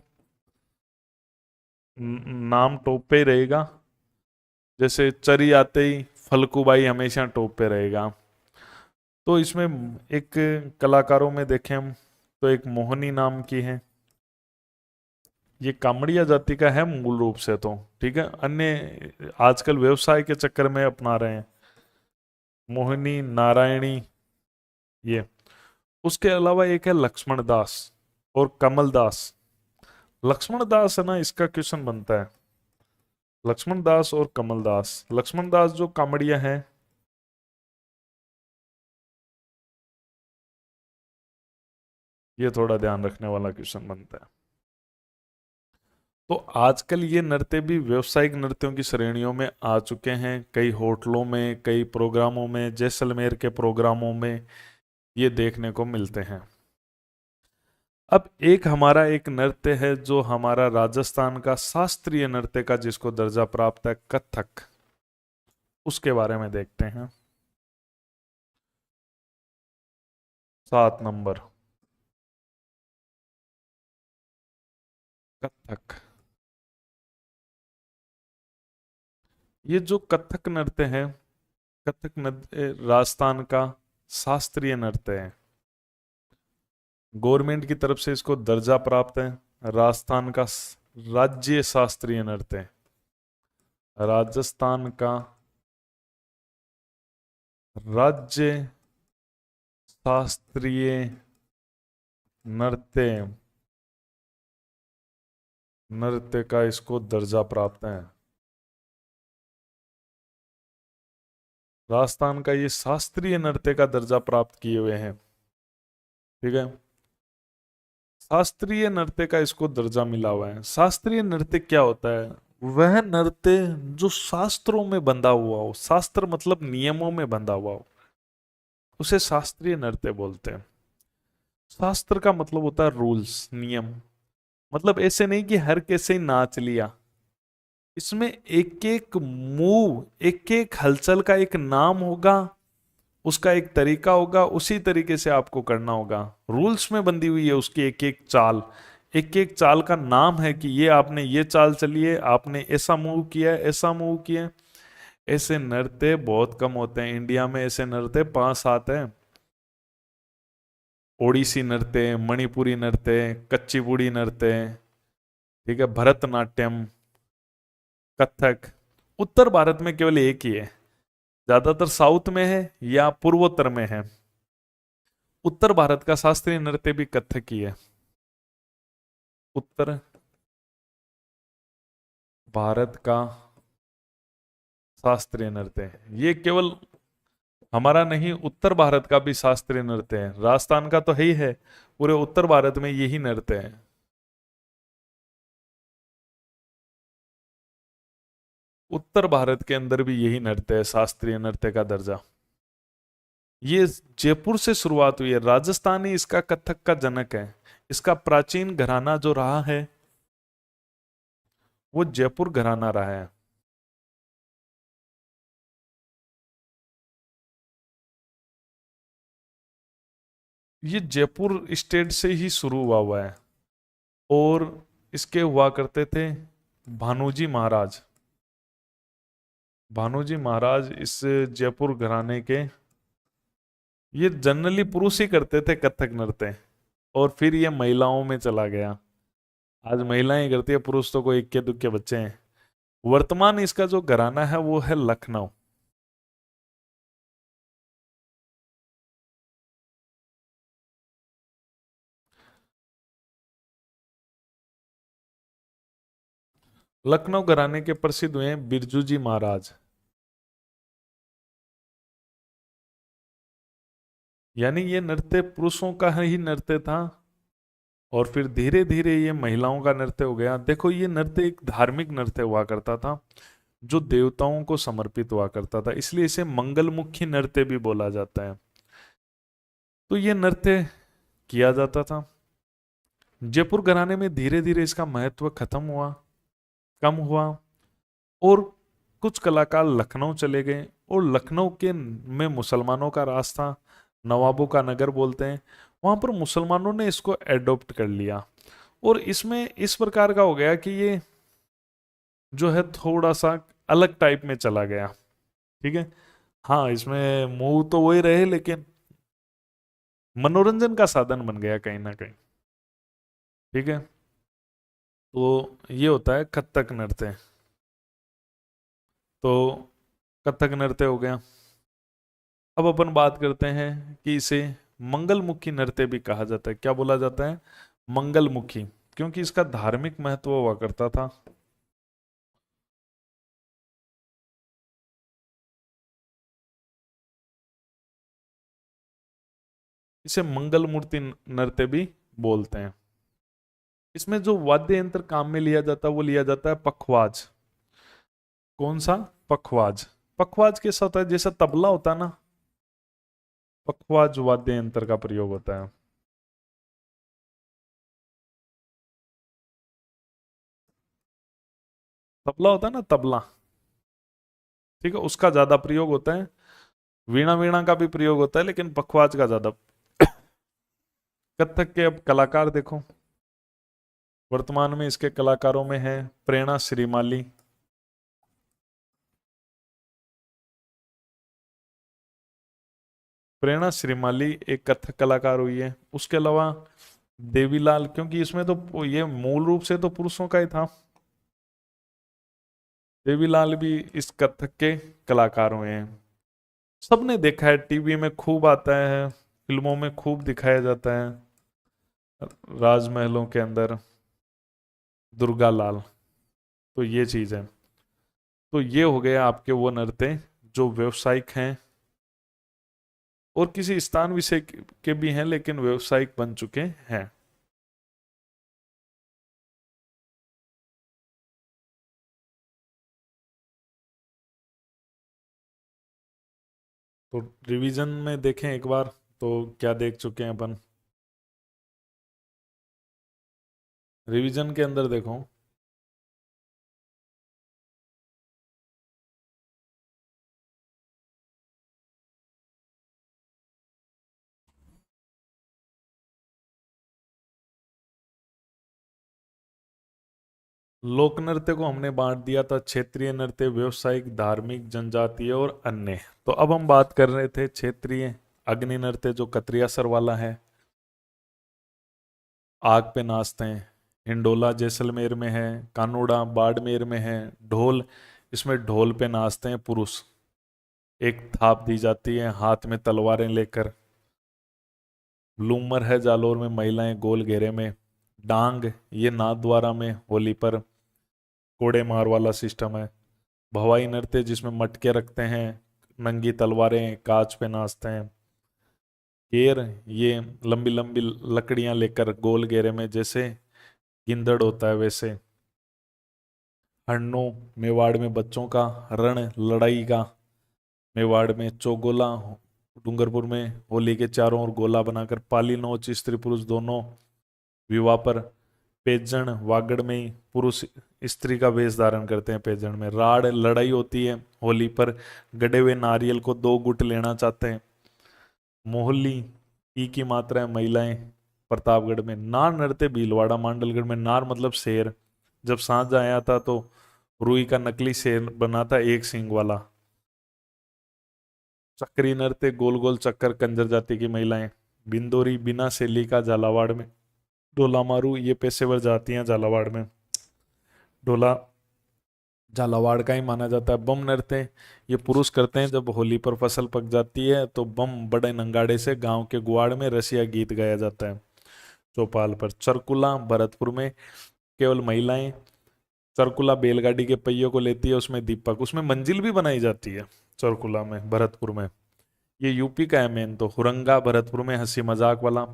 नाम टॉप पे ही रहेगा। जैसे चरी आते ही फल्कू बाई हमेशा टॉप पे रहेगा। तो इसमें एक कलाकारों में देखें हम, तो एक मोहनी नाम की है, ये कामड़िया जाति का है मूल रूप से तो। ठीक है, अन्य आजकल व्यवसाय के चक्कर में अपना रहे हैं, मोहिनी नारायणी ये। उसके अलावा एक है लक्ष्मण दास और कमल दास। लक्ष्मण दास है ना, इसका क्वेश्चन बनता है। लक्ष्मण दास और कमल दास। लक्ष्मण दास जो कामड़िया है, ये थोड़ा ध्यान रखने वाला क्वेश्चन बनता है। तो आजकल ये नृत्य भी व्यावसायिक नृत्यों की श्रेणियों में आ चुके हैं। कई होटलों में, कई प्रोग्रामों में, जैसलमेर के प्रोग्रामों में ये देखने को मिलते हैं। अब एक हमारा एक नृत्य है जो हमारा राजस्थान का शास्त्रीय नृत्य का जिसको दर्जा प्राप्त है, कथक, उसके बारे में देखते हैं। 7 नंबर, कथक। ये जो कथक नृत्य है, कथक नृत्य राजस्थान का शास्त्रीय नृत्य है। गवर्नमेंट की तरफ से इसको दर्जा प्राप्त है, राजस्थान का राज्य शास्त्रीय नृत्य है। राजस्थान का राज्य शास्त्रीय नृत्य, नृत्य का इसको दर्जा प्राप्त है। राजस्थान का ये शास्त्रीय नृत्य का दर्जा प्राप्त किए हुए हैं। ठीक है, शास्त्रीय नृत्य का इसको दर्जा मिला हुआ है। शास्त्रीय नृत्य क्या होता है? वह नृत्य जो शास्त्रों में बंधा हुआ हो, शास्त्र मतलब नियमों में बंधा हुआ हो, उसे शास्त्रीय नृत्य बोलते हैं। शास्त्र का मतलब होता है रूल्स, नियम। मतलब ऐसे नहीं कि हर कैसे ही नाच लिया। इसमें एक एक मूव, एक एक हलचल का एक नाम होगा, उसका एक तरीका होगा, उसी तरीके से आपको करना होगा। रूल्स में बंधी हुई है उसकी एक एक चाल। एक एक चाल का नाम है कि ये आपने ये चाल चली है, आपने ऐसा मूव किया, ऐसा मूव किया। ऐसे नृत्य बहुत कम होते हैं इंडिया में। ऐसे नृत्य 5-7 हैं। ओडिसी नृत्य, मणिपुरी नृत्य, कच्चीपुड़ी नृत्य, ठीक है, भरतनाट्यम, कथक। उत्तर भारत में केवल एक ही है, ज्यादातर साउथ में है या पूर्वोत्तर में है। उत्तर भारत का शास्त्रीय नृत्य भी कथक ही है। उत्तर भारत का शास्त्रीय नृत्य, ये केवल हमारा नहीं, उत्तर भारत का भी शास्त्रीय नृत्य है। राजस्थान का तो है ही है, पूरे उत्तर भारत में यही नृत्य है। उत्तर भारत के अंदर भी यही नृत्य है, शास्त्रीय नृत्य का दर्जा। ये जयपुर से शुरुआत हुई है। राजस्थान ही इसका कथक का जनक है। इसका प्राचीन घराना जो रहा है वो जयपुर घराना रहा है। ये जयपुर स्टेट से ही शुरू हुआ है। और इसके हुआ करते थे भानुजी महाराज। भानुजी महाराज इस जयपुर घराने के, ये जनरली पुरुष ही करते थे कथक नृत्य, और फिर ये महिलाओं में चला गया। आज महिलाएं करती है, पुरुष तो कोई इक्के दुक्के बच्चे हैं। वर्तमान इसका जो घराना है वो है लखनऊ। लखनऊ घराने के प्रसिद्ध हुए हैं बिरजू जी महाराज। यानी ये नृत्य पुरुषों का ही नृत्य था, और फिर धीरे धीरे ये महिलाओं का नृत्य हो गया। देखो, ये नृत्य एक धार्मिक नृत्य हुआ करता था जो देवताओं को समर्पित हुआ करता था, इसलिए इसे मंगलमुखी नृत्य भी बोला जाता है। तो ये नृत्य किया जाता था। जयपुर घराने में धीरे धीरे इसका महत्व खत्म हुआ, कम हुआ, और कुछ कलाकार लखनऊ चले गए। और लखनऊ के में मुसलमानों का राज था, नवाबों का नगर बोलते हैं। वहां पर मुसलमानों ने इसको एडॉप्ट कर लिया, और इसमें इस प्रकार का हो गया कि ये जो है थोड़ा सा अलग टाइप में चला गया। ठीक है, हाँ, इसमें मूव तो वही रहे, लेकिन मनोरंजन का साधन बन गया कहीं ना कहीं। ठीक है, तो ये होता है कथक नृत्य। तो कथक नृत्य हो गया। अब अपन बात करते हैं कि इसे मंगलमुखी नृत्य भी कहा जाता है। क्या बोला जाता है? मंगलमुखी, क्योंकि इसका धार्मिक महत्व हुआ करता था। इसे मंगल मूर्ति नृत्य भी बोलते हैं। इसमें जो वाद्य यंत्र काम में लिया जाता है वो लिया जाता है पखवाज। कौन सा? पखवाज। पखवाज कैसा होता है? जैसा तबला होता है ना, पखवाज वाद्य यंत्र का प्रयोग होता है। तबला होता है ना, तबला, ठीक है, उसका ज्यादा प्रयोग होता है। वीणा वीणा का भी प्रयोग होता है, लेकिन पखवाज का ज्यादा। कथक के अब कलाकार देखो। वर्तमान में इसके कलाकारों में है प्रेरणा श्रीमाली, प्रेरणा श्रीमाली एक कथक कलाकार हुई है। उसके अलावा देवीलाल, क्योंकि इसमें तो ये मूल रूप से तो पुरुषों का ही था। देवीलाल भी इस कथक के कलाकार हुए हैं। सबने देखा है, टीवी में खूब आता है, फिल्मों में खूब दिखाया जाता है, राजमहलों के अंदर दुर्गा लाल। तो ये चीज है। तो ये हो गया आपके वो नृत्य जो व्यवसायिक हैं और किसी स्थान विषय के भी हैं, लेकिन व्यवसायिक बन चुके हैं। तो रिवीजन में देखें एक बार, तो क्या देख चुके हैं अपन? रिवीजन के अंदर देखो। लोक नृत्य को हमने बांट दिया था क्षेत्रीय नृत्य, व्यवसायिक, धार्मिक, जनजातीय और अन्य। तो अब हम बात कर रहे थे क्षेत्रीय। अग्नि नृत्य जो कतरियासर वाला है, आग पे नाचते हैं। हिंडोला जैसलमेर में है, कानूड़ा बाड़मेर में है। ढोल, इसमें ढोल पे नाचते हैं पुरुष, एक थाप दी जाती है हाथ में तलवारें लेकर। लूमर है जालोर में, महिलाएं गोल घेरे में। डांग, ये नाथद्वारा में होली पर कोड़े मार वाला सिस्टम है। भवाई नृत्य जिसमें मटके रखते हैं, नंगी तलवारें, कांच पे नाचते हैं। केर, ये लंबी लंबी लकड़ियां लेकर गोल घेरे में, जैसे गिंदड़ होता है वैसे। हन्नो, मेवाड़ में बच्चों का रण लड़ाई का। मेवाड़ में चौगोला, डूंगरपुर में होली के चारों ओर गोला बनाकर पाली नोच, स्त्री पुरुष दोनों विवाह पर। पेजण, वागड़ में पुरुष स्त्री का वेश धारण करते हैं पेजण में। राड़, लड़ाई होती है होली पर, गड़े हुए नारियल को दो गुट लेना चाहते हैं। मोहल्ली, ई की मात्रा है महिलाएं, प्रतापगढ़ में। नार नृत्य भीलवाड़ा मांडलगढ़ में। नार मतलब शेर। जब सांझ आया था तो रुई का नकली शेर बना था एक सींग वाला। चक्री नृत्य गोल गोल चक्कर, कंजर जाति की महिलाएं। बिंदोरी, बिना शैली का झालावाड़ में। डोला मारू, ये पेशेवर जातियां झालावाड़ में। डोला झालावाड़ का ही माना जाता है। बम नृत्य, ये पुरुष करते हैं जब होली पर फसल पक जाती है तो बम बड़े नंगाड़े से गांव के गुआड़ में रसिया गीत गाया जाता है चौपाल पर। चरकुला, भरतपुर में केवल महिलाएं। चरकुला बैलगाड़ी के पहियों को लेती है, उसमें दीपक, उसमें मंजिल भी बनाई जाती है चरकुला में, भरतपुर में। ये यूपी का है मेन। तो हुरंगा, भरतपुर में हंसी मजाक वाला।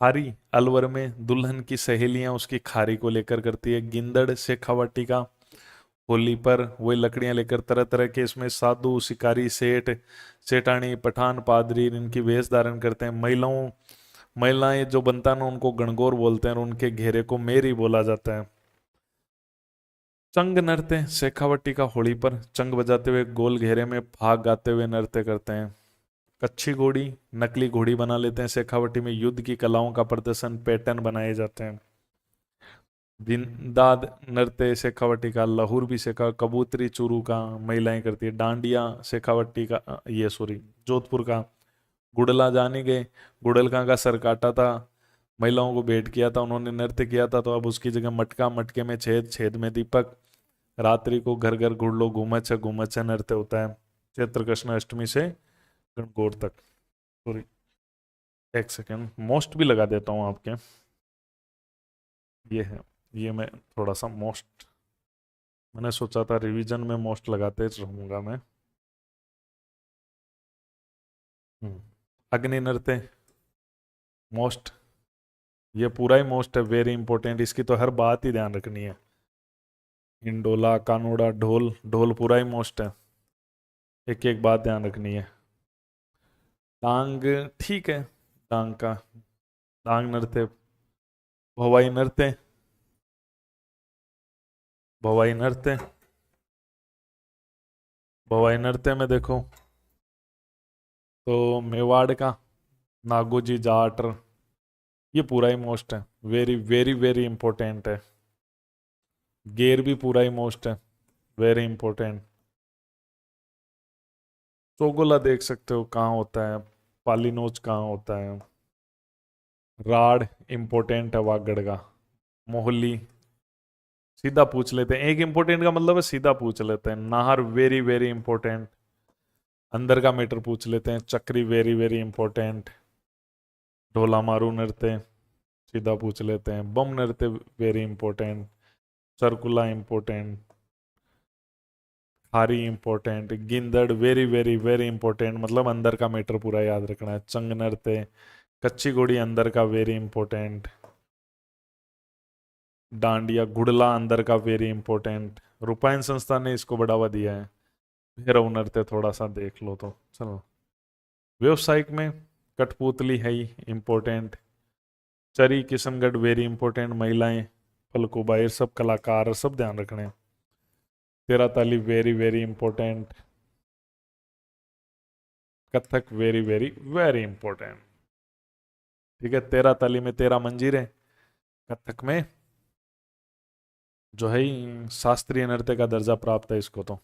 खारी, अलवर में दुल्हन की सहेलियां उसकी खारी को लेकर करती है। गिंदड़, शेखावाटी का, होली पर वही लकड़ियां लेकर तरह तरह के, इसमें साधु, शिकारी, सेठ, सेठानी, पठान, पादरी इनकी वेश धारण करते हैं। महिलाएं जो बनता है ना, उनको गणगौर बोलते हैं और उनके घेरे को मेरी बोला जाता है। चंग नृत्य, शेखावटी का होली पर चंग बजाते हुए गोल घेरे में फाग गाते हुए नृत्य करते हैं। कच्छी घोड़ी, नकली घोड़ी बना लेते हैं शेखावटी में। युद्ध की कलाओं का प्रदर्शन, पैटर्न बनाए जाते हैं। दिनदाद नृत्य शेखावटी का। लहूर भी शेखा, कबूतरी चूरू का महिलाएं करती है। डांडिया शेखावटी का, ये सॉरी जोधपुर का। गुड़ला जाने गए, गुड़लका का सर काटा था, महिलाओं को भेंट किया था, उन्होंने नृत्य किया था, तो अब उसकी जगह मटका, मटके में छेद, छेद में दीपक। रात्रि को घर घर गुड़लो, घूमच घूमच नृत्य होता है चैत्र कृष्ण अष्टमी से गणगौर तक। सॉरी, एक सेकेंड, मोस्ट भी लगा देता हूँ आपके। ये है, ये मैं थोड़ा सा मोस्ट, मैंने सोचा था रिवीजन में मोस्ट लगाते रहूंगा मैं। हम्म। अग्नि नृत्य, मोस्ट, ये पूरा ही मोस्ट है, वेरी इंपॉर्टेंट, इसकी तो हर बात ही ध्यान रखनी है। इंडोला, कानोड़ा, ढोल, ढोल पूरा ही मोस्ट है, एक एक बात ध्यान रखनी है। डांग, ठीक है, डांग का, डांग नृत्य, भवाई नृत्य, भवाई नृत्य, भवाई नृत्य में देखो तो मेवाड़ का नागोजी जाट, ये पूरा ही मोस्ट है, वेरी वेरी वेरी इंपॉर्टेंट है। गेर भी पूरा ही मोस्ट है, वेरी इंपॉर्टेंट। चोगोला देख सकते हो कहाँ होता है, पालीनोच कहाँ होता है। राड इंपॉर्टेंट है वागड़ का। मोहली, सीधा पूछ लेते हैं, एक इंपॉर्टेंट का मतलब है सीधा पूछ लेते हैं। नाहर वेरी वेरी इंपॉर्टेंट, अंदर का मैटर पूछ लेते हैं। चक्री वेरी वेरी इंपॉर्टेंट। ढोला मारू नृत्य सीधा पूछ लेते हैं। बम नृत्य वेरी इंपॉर्टेंट। सर्कुला इंपॉर्टेंट। खारी इंपॉर्टेंट। गिंदड़ वेरी वेरी वेरी इंपॉर्टेंट, मतलब अंदर का मैटर पूरा याद रखना है। चंग नृत्य, कच्ची घोड़ी अंदर का वेरी इंपॉर्टेंट। डांडिया घुड़ला अंदर का वेरी इंपॉर्टेंट। रूपायन संस्था ने इसको बढ़ावा दिया है। भैरव नृत्य थोड़ा सा देख लो तो चलो। व्यवसायिक में कठपुतली है ही इंपॉर्टेंट। चरी किशनगढ़ वेरी इंपॉर्टेंट, महिलाएं फलकुबा, ये सब कलाकार सब ध्यान रखने हैं। तेरा ताली very very important. Kathak very very very important. ठीक है, तेरा ताली में तेरा मंजीरे, कथक में जो है शास्त्रीय नृत्य का दर्जा प्राप्त है इसको तो।